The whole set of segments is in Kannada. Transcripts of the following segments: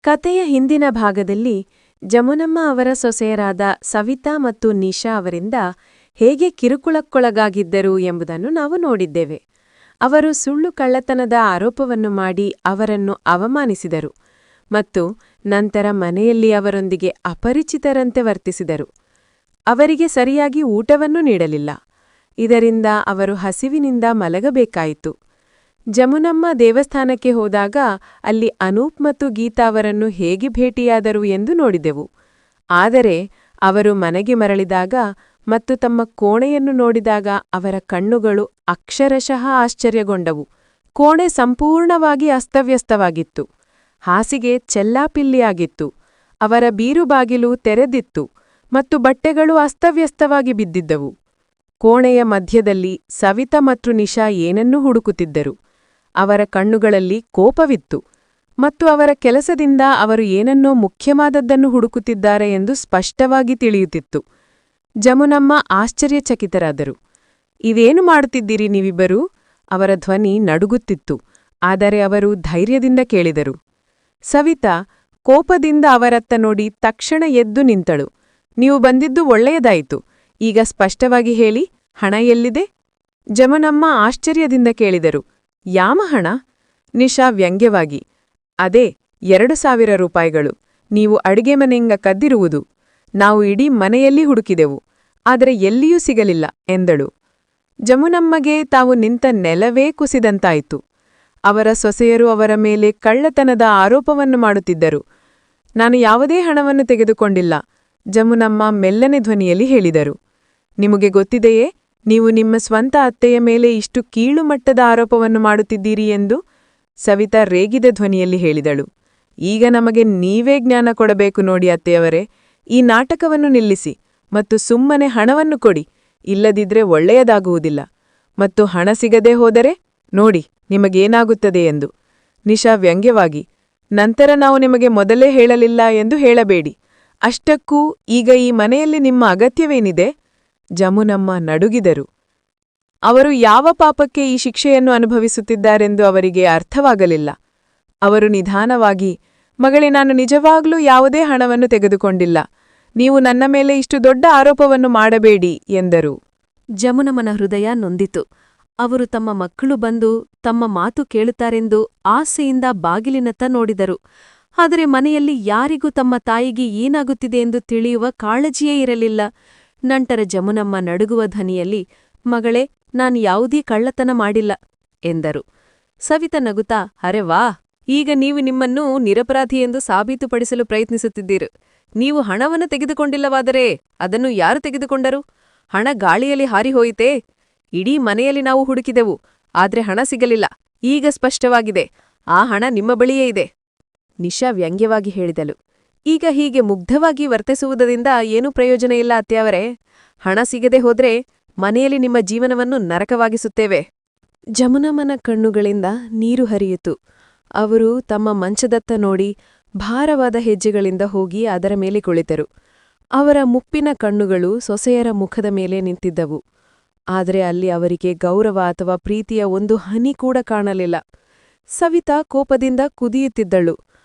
ಕತೆಯ ಹಿಂದಿನ ಭಾಗದಲ್ಲಿ ಜಮುನಮ್ಮ ಅವರ ಸೊಸೆಯರಾದ ಸವಿತಾ ಮತ್ತು ನಿಶಾ ಅವರಿಂದ ಹೇಗೆ ಕಿರುಕುಳಕ್ಕೊಳಗಾಗಿದ್ದರು ಎಂಬುದನ್ನು ನಾವು ನೋಡಿದ್ದೇವೆ. ಅವರು ಸುಳ್ಳು ಕಳ್ಳತನದ ಆರೋಪವನ್ನು ಮಾಡಿ ಅವರನ್ನು ಅವಮಾನಿಸಿದರು ಮತ್ತು ನಂತರ ಮನೆಯಲ್ಲಿ ಅವರೊಂದಿಗೆ ಅಪರಿಚಿತರಂತೆ ವರ್ತಿಸಿದರು. ಅವರಿಗೆ ಸರಿಯಾಗಿ ಊಟವನ್ನೂ ನೀಡಲಿಲ್ಲ. ಇದರಿಂದ ಅವರು ಹಸಿವಿನಿಂದ ಮಲಗಬೇಕಾಯಿತು. ಜಮುನಮ್ಮ ದೇವಸ್ಥಾನಕ್ಕೆ ಹೋದಾಗ ಅಲ್ಲಿ ಅನೂಪ್ ಮತ್ತು ಗೀತಾ ಅವರನ್ನು ಹೇಗೆ ಭೇಟಿಯಾದರು ಎಂದು ನೋಡಿದೆವು. ಆದರೆ ಅವರು ಮನೆಗೆ ಮರಳಿದಾಗ ಮತ್ತು ತಮ್ಮ ಕೋಣೆಯನ್ನು ನೋಡಿದಾಗ ಅವರ ಕಣ್ಣುಗಳು ಅಕ್ಷರಶಃ ಆಶ್ಚರ್ಯಗೊಂಡವು. ಕೋಣೆ ಸಂಪೂರ್ಣವಾಗಿ ಅಸ್ತವ್ಯಸ್ತವಾಗಿತ್ತು. ಹಾಸಿಗೆ ಚೆಲ್ಲಾಪಿಲ್ಲಿಯಾಗಿತ್ತು. ಅವರ ಬೀರುಬಾಗಿಲು ತೆರೆದಿತ್ತು ಮತ್ತು ಬಟ್ಟೆಗಳು ಅಸ್ತವ್ಯಸ್ತವಾಗಿ ಬಿದ್ದಿದ್ದವು. ಕೋಣೆಯ ಮಧ್ಯದಲ್ಲಿ ಸವಿತಾ ಮತ್ತು ನಿಶಾ ಏನನ್ನೂ ಹುಡುಕುತ್ತಿದ್ದರು. ಅವರ ಕಣ್ಣುಗಳಲ್ಲಿ ಕೋಪವಿತ್ತು ಮತ್ತು ಅವರ ಕೆಲಸದಿಂದ ಅವರು ಏನನ್ನೋ ಮುಖ್ಯವಾದದ್ದನ್ನು ಹುಡುಕುತ್ತಿದ್ದಾರೆ ಎಂದು ಸ್ಪಷ್ಟವಾಗಿ ತಿಳಿಯುತ್ತಿತ್ತು. ಜಮುನಮ್ಮ ಆಶ್ಚರ್ಯಚಕಿತರಾದರು. ಇದೇನು ಮಾಡುತ್ತಿದ್ದೀರಿ ನೀವಿಬ್ಬರೂ? ಅವರ ಧ್ವನಿ ನಡುಗುತ್ತಿತ್ತು, ಆದರೆ ಅವರು ಧೈರ್ಯದಿಂದ ಕೇಳಿದರು. ಸವಿತಾ ಕೋಪದಿಂದ ಅವರತ್ತ ನೋಡಿ ತಕ್ಷಣ ಎದ್ದು ನಿಂತಳು. ನೀವು ಬಂದಿದ್ದು ಒಳ್ಳೆಯದಾಯಿತು. ಈಗ ಸ್ಪಷ್ಟವಾಗಿ ಹೇಳಿ, ಹಣ ಎಲ್ಲಿದೆ? ಜಮುನಮ್ಮ ಆಶ್ಚರ್ಯದಿಂದ ಕೇಳಿದರು. ಯಾಮ ಹಣ? ನಿಶಾ ವ್ಯಂಗ್ಯವಾಗಿ. ಅದೇ 2,000 ರೂಪಾಯಿಗಳು. ನೀವು ಅಡಿಗೆ ಮನೆಯಿಂದ ಕದ್ದಿರುವುದು. ನಾವು ಇಡೀ ಮನೆಯಲ್ಲಿ ಹುಡುಕಿದೆವು, ಆದರೆ ಎಲ್ಲಿಯೂ ಸಿಗಲಿಲ್ಲ ಎಂದಳು. ಜಮುನಮ್ಮಗೆ ತಾವು ನಿಂತ ನೆಲವೇ ಕುಸಿದಂತಾಯಿತು. ಅವರ ಸೊಸೆಯರು ಅವರ ಮೇಲೆ ಕಳ್ಳತನದ ಆರೋಪವನ್ನು ಮಾಡುತ್ತಿದ್ದರು. ನಾನು ಯಾವುದೇ ಹಣವನ್ನು ತೆಗೆದುಕೊಂಡಿಲ್ಲ, ಜಮುನಮ್ಮ ಮೆಲ್ಲನೆ ಧ್ವನಿಯಲ್ಲಿ ಹೇಳಿದರು. ನಿಮಗೆ ಗೊತ್ತಿದೆಯೇ, ನೀವು ನಿಮ್ಮ ಸ್ವಂತ ಅತ್ತೆಯ ಮೇಲೆ ಇಷ್ಟು ಕೀಳುಮಟ್ಟದ ಆರೋಪವನ್ನು ಮಾಡುತ್ತಿದ್ದೀರಿ ಎಂದು? ಸವಿತಾ ರೇಗಿದ ಧ್ವನಿಯಲ್ಲಿ ಹೇಳಿದಳು. ಈಗ ನಮಗೆ ನೀವೇ ಜ್ಞಾನ ಕೊಡಬೇಕು ನೋಡಿ ಅತ್ತೆಯವರೇ. ಈ ನಾಟಕವನ್ನು ನಿಲ್ಲಿಸಿ ಮತ್ತು ಸುಮ್ಮನೆ ಹಣವನ್ನು ಕೊಡಿ. ಇಲ್ಲದಿದ್ರೆ ಒಳ್ಳೆಯದಾಗುವುದಿಲ್ಲ. ಮತ್ತು ಹಣ ಸಿಗದೇ ಹೋದರೆ ನೋಡಿ ನಿಮಗೇನಾಗುತ್ತದೆ ಎಂದು. ನಿಶಾ ವ್ಯಂಗ್ಯವಾಗಿ. ನಂತರ ನಾವು ನಿಮಗೆ ಮೊದಲೇ ಹೇಳಲಿಲ್ಲ ಎಂದು ಹೇಳಬೇಡಿ. ಅಷ್ಟಕ್ಕೂ ಈಗ ಈ ಮನೆಯಲ್ಲಿ ನಿಮ್ಮ ಅಗತ್ಯವೇನಿದೆ? ಜಮುನಮ್ಮ ನಡುಗಿದರು. ಅವರು ಯಾವ ಪಾಪಕ್ಕೆ ಈ ಶಿಕ್ಷೆಯನ್ನು ಅನುಭವಿಸುತ್ತಿದ್ದಾರೆಂದು ಅವರಿಗೆ ಅರ್ಥವಾಗಲಿಲ್ಲ. ಅವರು ನಿಧಾನವಾಗಿ, ಮಗಳೇ, ನಾನು ನಿಜವಾಗ್ಲೂ ಯಾವುದೇ ಹಣವನ್ನು ತೆಗೆದುಕೊಂಡಿಲ್ಲ. ನೀವು ನನ್ನ ಮೇಲೆ ಇಷ್ಟು ದೊಡ್ಡ ಆರೋಪವನ್ನು ಮಾಡಬೇಡಿ ಎಂದರು. ಜಮುನಮ್ಮನ ಹೃದಯ ನೊಂದಿತು. ಅವರು ತಮ್ಮ ಮಕ್ಕಳು ಬಂದು ತಮ್ಮ ಮಾತು ಕೇಳುತ್ತಾರೆಂದು ಆಸೆಯಿಂದ ಬಾಗಿಲಿನತ್ತ ನೋಡಿದರು. ಆದರೆ ಮನೆಯಲ್ಲಿ ಯಾರಿಗೂ ತಮ್ಮ ತಾಯಿಗೆ ಏನಾಗುತ್ತಿದೆ ಎಂದು ತಿಳಿಯುವ ಕಾಳಜಿಯೇ ಇರಲಿಲ್ಲ. ನಂತರ ಜಮುನಮ್ಮ ನಡುಗುವ ಧ್ವನಿಯಲ್ಲಿ, ಮಗಳೇ, ನಾನು ಯಾವುದೇ ಕಳ್ಳತನ ಮಾಡಿಲ್ಲ ಎಂದರು. ಸವಿತಾ ನಗುತ್ತಾ, ಅರೆ ವಾ, ಈಗ ನೀವು ನಿಮ್ಮನ್ನು ನಿರಪರಾಧಿ ಎಂದು ಸಾಬೀತುಪಡಿಸಲು ಪ್ರಯತ್ನಿಸುತ್ತಿದ್ದೀರಿ. ನೀವು ಹಣವನ್ನು ತೆಗೆದುಕೊಂಡಿಲ್ಲವಾದರೆ ಅದನ್ನು ಯಾರು ತೆಗೆದುಕೊಂಡರು? ಹಣ ಗಾಳಿಯಲ್ಲಿ ಹಾರಿಹೋಯಿತೇ? ಇಡೀ ಮನೆಯಲ್ಲಿ ನಾವು ಹುಡುಕಿದೆವು, ಆದ್ರೆ ಹಣ ಸಿಗಲಿಲ್ಲ. ಈಗ ಸ್ಪಷ್ಟವಾಗಿದೆ, ಆ ಹಣ ನಿಮ್ಮ ಬಳಿಯೇ ಇದೆ. ನಿಶಾ ವ್ಯಂಗ್ಯವಾಗಿ ಹೇಳಿದಳು. ಈಗ ಹೀಗೆ ಮುಗ್ಧವಾಗಿ ವರ್ತಿಸುವುದರಿಂದ ಏನೂ ಪ್ರಯೋಜನ ಇಲ್ಲ ಅತ್ತೆಯವರೇ. ಹಣ ಸಿಗದೆ ಹೋದ್ರೆ ಮನೆಯಲ್ಲಿ ನಿಮ್ಮ ಜೀವನವನ್ನು ನರಕವಾಗಿಸುತ್ತೇವೆ. ಜಮುನಮ್ಮನ ಕಣ್ಣುಗಳಿಂದ ನೀರು ಹರಿಯಿತು. ಅವರು ತಮ್ಮ ಮಂಚದತ್ತ ನೋಡಿ ಭಾರವಾದ ಹೆಜ್ಜೆಗಳಿಂದ ಹೋಗಿ ಅದರ ಮೇಲೆ ಕುಳಿತರು. ಅವರ ಮುಪ್ಪಿನ ಕಣ್ಣುಗಳು ಸೊಸೆಯರ ಮುಖದ ಮೇಲೆ ನಿಂತಿದ್ದವು. ಆದರೆ ಅಲ್ಲಿ ಅವರಿಗೆ ಗೌರವ ಅಥವಾ ಪ್ರೀತಿಯ ಒಂದು ಹನಿ ಕೂಡ ಕಾಣಲಿಲ್ಲ. ಸವಿತಾ ಕೋಪದಿಂದ ಕುದಿಯುತ್ತಿದ್ದಳು.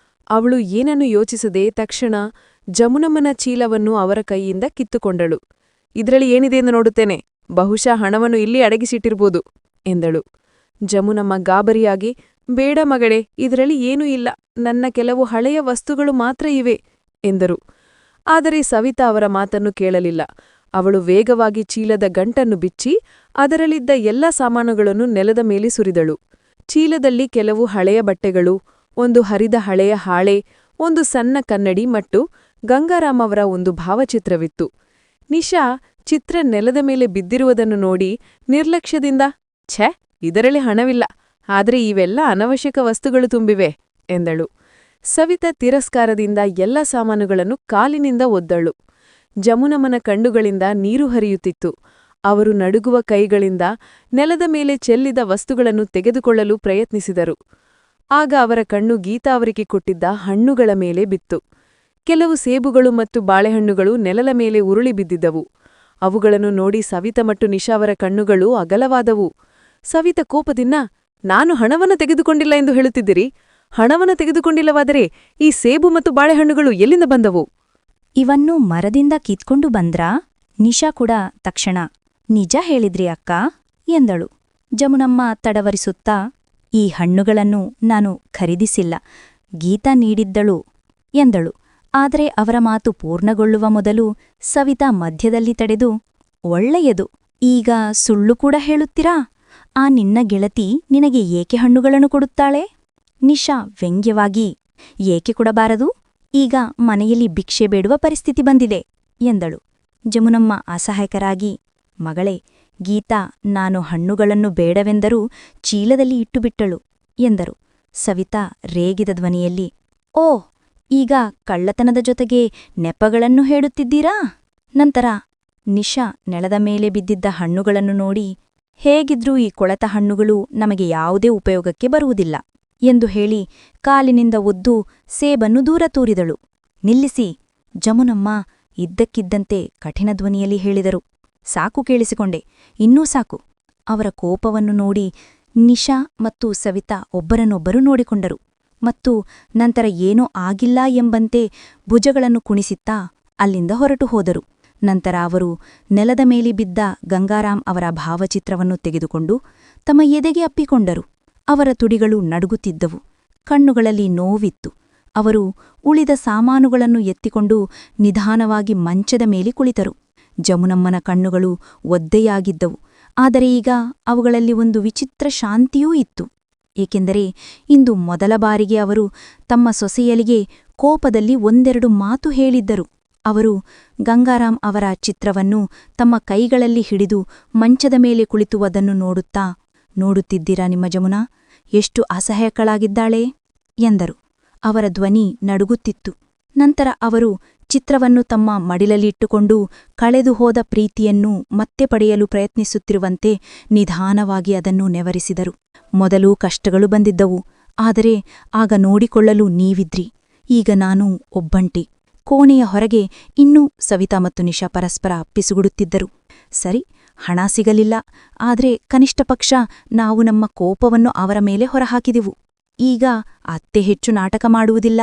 ಅವಳು ಏನನ್ನು ಯೋಚಿಸದೆ ತಕ್ಷಣ ಜಮುನಮ್ಮನ ಚೀಲವನ್ನು ಅವರ ಕೈಯಿಂದ ಕಿತ್ತುಕೊಂಡಳು. ಇದರಲ್ಲಿ ಏನಿದೆ ಎಂದು ನೋಡುತ್ತೇನೆ. ಬಹುಶಃ ಹಣವನ್ನು ಇಲ್ಲಿ ಅಡಗಿಸಿಟ್ಟಿರ್ಬೋದು ಎಂದಳು. ಜಮುನಮ್ಮ ಗಾಬರಿಯಾಗಿ, ಬೇಡ ಮಗಳೇ, ಇದರಲ್ಲಿ ಏನೂ ಇಲ್ಲ. ನನ್ನ ಕೆಲವು ಹಳೆಯ ವಸ್ತುಗಳು ಮಾತ್ರ ಇವೆ ಎಂದರು. ಆದರೆ ಸವಿತಾ ಅವರ ಮಾತನ್ನು ಕೇಳಲಿಲ್ಲ. ಅವಳು ವೇಗವಾಗಿ ಚೀಲದ ಗಂಟನ್ನು ಬಿಚ್ಚಿ ಅದರಲ್ಲಿದ್ದ ಎಲ್ಲ ಸಾಮಾನುಗಳನ್ನು ನೆಲದ ಮೇಲೆ ಸುರಿದಳು. ಚೀಲದಲ್ಲಿ ಕೆಲವು ಹಳೆಯ ಬಟ್ಟೆಗಳು, ಒಂದು ಹರಿದ ಹಳೆಯ ಹಾಳೆ, ಒಂದು ಸಣ್ಣ ಕನ್ನಡಿ ಮತ್ತು ಗಂಗಾರಾಮ್ ಅವರ ಒಂದು ಭಾವಚಿತ್ರವಿತ್ತು. ನಿಶಾ ಚಿತ್ರ ನೆಲದ ಮೇಲೆ ಬಿದ್ದಿರುವುದನ್ನು ನೋಡಿ ನಿರ್ಲಕ್ಷ್ಯದಿಂದ, ಛೆ, ಇದರಲ್ಲಿ ಹಣವಿಲ್ಲ, ಆದರೆ ಇವೆಲ್ಲ ಅನವಶ್ಯಕ ವಸ್ತುಗಳು ತುಂಬಿವೆ ಎಂದಳು. ಸವಿತಾ ತಿರಸ್ಕಾರದಿಂದ ಎಲ್ಲ ಸಾಮಾನುಗಳನ್ನು ಕಾಲಿನಿಂದ ಒದ್ದಳು. ಜಮುನಮ್ಮನ ಕಣ್ಣುಗಳಿಂದ ನೀರು ಹರಿಯುತ್ತಿತ್ತು. ಅವರು ನಡುಗುವ ಕೈಗಳಿಂದ ನೆಲದ ಮೇಲೆ ಚೆಲ್ಲಿದ ವಸ್ತುಗಳನ್ನು ತೆಗೆದುಕೊಳ್ಳಲು ಪ್ರಯತ್ನಿಸಿದರು. ಆಗ ಅವರ ಕಣ್ಣು ಗೀತಾ ಅವರಿಗೆ ಕೊಟ್ಟಿದ್ದ ಹಣ್ಣುಗಳ ಮೇಲೆ ಬಿತ್ತು. ಕೆಲವು ಸೇಬುಗಳು ಮತ್ತು ಬಾಳೆಹಣ್ಣುಗಳು ನೆಲದ ಮೇಲೆ ಉರುಳಿ ಬಿದ್ದಿದ್ದವು. ಅವುಗಳನ್ನು ನೋಡಿ ಸವಿತಾ ಮತ್ತು ನಿಶಾ ಅವರ ಕಣ್ಣುಗಳು ಅಗಲವಾದವು. ಸವಿತಾ ಕೋಪದಿಂದ, ನಾನು ಹಣವನ್ನು ತೆಗೆದುಕೊಂಡಿಲ್ಲ ಎಂದು ಹೇಳುತ್ತಿದ್ದೀರಿ? ಹಣವನ್ನು ತೆಗೆದುಕೊಂಡಿಲ್ಲವಾದರೆ ಈ ಸೇಬು ಮತ್ತು ಬಾಳೆಹಣ್ಣುಗಳು ಎಲ್ಲಿಂದ ಬಂದವು? ಇವನ್ನು ಮರದಿಂದ ಕಿತ್ಕೊಂಡು ಬಂದ್ರಾ? ನಿಶಾ ಕೂಡ ತಕ್ಷಣ ನಿಜ ಹೇಳಿದ್ರಿ ಅಕ್ಕ ಎಂದಳು. ಜಮುನಮ್ಮ ತಡವರಿಸುತ್ತಾ, ಈ ಹಣ್ಣುಗಳನ್ನು ನಾನು ಖರೀದಿಸಿಲ್ಲ, ಗೀತಾ ನೀಡಿದ್ದಳು ಎಂದಳು. ಆದರೆ ಅವರ ಮಾತು ಪೂರ್ಣಗೊಳ್ಳುವ ಮೊದಲು ಸವಿತಾ ಮಧ್ಯದಲ್ಲಿ ತಡೆದು, ಒಳ್ಳೆಯದು, ಈಗ ಸುಳ್ಳು ಕೂಡ ಹೇಳುತ್ತೀರಾ? ಆ ನಿನ್ನ ಗೆಳತಿ ನಿನಗೆ ಏಕೆ ಹಣ್ಣುಗಳನ್ನು ಕೊಡುತ್ತಾಳೆ? ನಿಶಾ ವ್ಯಂಗ್ಯವಾಗಿ, ಏಕೆ ಕೊಡಬಾರದು? ಈಗ ಮನೆಯಲ್ಲಿ ಭಿಕ್ಷೆ ಬೇಡುವ ಪರಿಸ್ಥಿತಿ ಬಂದಿದೆ ಎಂದಳು. ಜಮುನಮ್ಮ ಅಸಹಾಯಕರಾಗಿ, ಮಗಳೇ, ಗೀತಾ ನಾನು ಹಣ್ಣುಗಳನ್ನು ಬೇಡವೆಂದರೂ ಚೀಲದಲ್ಲಿ ಇಟ್ಟುಬಿಟ್ಟಳು ಎಂದರು. ಸವಿತಾ ರೇಗಿದ ಧ್ವನಿಯಲ್ಲಿ, ಓ, ಈಗ ಕಳ್ಳತನದ ಜೊತೆಗೆ ನೆಪಗಳನ್ನು ಹೇಳುತ್ತಿದ್ದೀರಾ? ನಂತರ ನಿಶಾ ನೆಲದ ಮೇಲೆ ಬಿದ್ದಿದ್ದ ಹಣ್ಣುಗಳನ್ನು ನೋಡಿ, ಹೇಗಿದ್ರೂ ಈ ಕೊಳೆತ ಹಣ್ಣುಗಳು ನಮಗೆ ಯಾವುದೇ ಉಪಯೋಗಕ್ಕೆ ಬರುವುದಿಲ್ಲ ಎಂದು ಹೇಳಿ ಕಾಲಿನಿಂದ ಒದ್ದು ಸೇಬನ್ನು ದೂರ ತೂರಿದಳು. ನಿಲ್ಲಿಸಿ, ಜಮುನಮ್ಮ ಇದ್ದಕ್ಕಿದ್ದಂತೆ ಕಠಿಣ ಧ್ವನಿಯಲ್ಲಿ ಹೇಳಿದರು. ಸಾಕು, ಕೇಳಿಸಿಕೊಂಡೆ, ಇನ್ನೂ ಸಾಕು. ಅವರ ಕೋಪವನ್ನು ನೋಡಿ ನಿಶಾ ಮತ್ತು ಸವಿತಾ ಒಬ್ಬರನ್ನೊಬ್ಬರು ನೋಡಿಕೊಂಡರು ಮತ್ತು ನಂತರ ಏನೂ ಆಗಿಲ್ಲ ಎಂಬಂತೆ ಭುಜಗಳನ್ನು ಕುಣಿಸುತ್ತಾ ಅಲ್ಲಿಂದ ಹೊರಟು ಹೋದರು. ನಂತರ ಅವರು ನೆಲದ ಮೇಲೆ ಬಿದ್ದ ಗಂಗಾರಾಮ್ ಅವರ ಭಾವಚಿತ್ರವನ್ನು ತೆಗೆದುಕೊಂಡು ತಮ್ಮ ಎದೆಗೆ ಅಪ್ಪಿಕೊಂಡರು. ಅವರ ತುಡಿಗಳು ನಡುಗುತ್ತಿದ್ದವು, ಕಣ್ಣುಗಳಲ್ಲಿ ನೋವಿತ್ತು. ಅವರು ಉಳಿದ ಸಾಮಾನುಗಳನ್ನು ಎತ್ತಿಕೊಂಡು ನಿಧಾನವಾಗಿ ಮಂಚದ ಮೇಲೆ ಕುಳಿತರು. ಜಮುನಮ್ಮನ ಕಣ್ಣುಗಳು ಒದ್ದೆಯಾಗಿದ್ದವು, ಆದರೆ ಈಗ ಅವುಗಳಲ್ಲಿ ಒಂದು ವಿಚಿತ್ರ ಶಾಂತಿಯೂ ಇತ್ತು. ಏಕೆಂದರೆ ಇಂದು ಮೊದಲ ಬಾರಿಗೆ ಅವರು ತಮ್ಮ ಸೊಸೆಯಲಿಗೆ ಕೋಪದಲ್ಲಿ ಒಂದೆರಡು ಮಾತು ಹೇಳಿದ್ದರು. ಅವರು ಗಂಗಾರಾಮ್ ಅವರ ಚಿತ್ರವನ್ನು ತಮ್ಮ ಕೈಗಳಲ್ಲಿ ಹಿಡಿದು ಮಂಚದ ಮೇಲೆ ಕುಳಿತುವುದನ್ನು ನೋಡುತ್ತಾ, ನೋಡುತ್ತಿದ್ದೀರಾ ನಿಮ್ಮ ಜಮುನಾ, ಎಷ್ಟು ಅಸಹ್ಯಕಳಾಗಿದ್ದಾಳೆ ಎಂದರು. ಅವರ ಧ್ವನಿ ನಡುಗುತ್ತಿತ್ತು. ನಂತರ ಅವರು ಚಿತ್ರವನ್ನು ತಮ್ಮ ಮಡಿಲಲ್ಲಿಟ್ಟುಕೊಂಡು ಕಳೆದು ಹೋದ ಪ್ರೀತಿಯನ್ನು ಮತ್ತೆ ಪಡೆಯಲು ಪ್ರಯತ್ನಿಸುತ್ತಿರುವಂತೆ ನಿಧಾನವಾಗಿ ಅದನ್ನು ನೆವರಿಸಿದರು. ಮೊದಲು ಕಷ್ಟಗಳು ಬಂದಿದ್ದವು, ಆದರೆ ಆಗ ನೋಡಿಕೊಳ್ಳಲು ನೀವಿದ್ರಿ. ಈಗ ನಾನು ಒಬ್ಬಂಟಿ. ಕೋಣೆಯ ಹೊರಗೆ ಇನ್ನೂ ಸವಿತಾ ಮತ್ತು ನಿಶಾ ಪರಸ್ಪರ ಪಿಸುಗುಡುತ್ತಿದ್ದರು. ಸರಿ, ಹಣ ಸಿಗಲಿಲ್ಲ, ಆದರೆ ಕನಿಷ್ಠ ಪಕ್ಷ ನಾವು ನಮ್ಮ ಕೋಪವನ್ನು ಅವರ ಮೇಲೆ ಹೊರಹಾಕಿದೆವು. ಈಗ ಅತ್ತೆ ಹೆಚ್ಚು ನಾಟಕ ಮಾಡುವುದಿಲ್ಲ,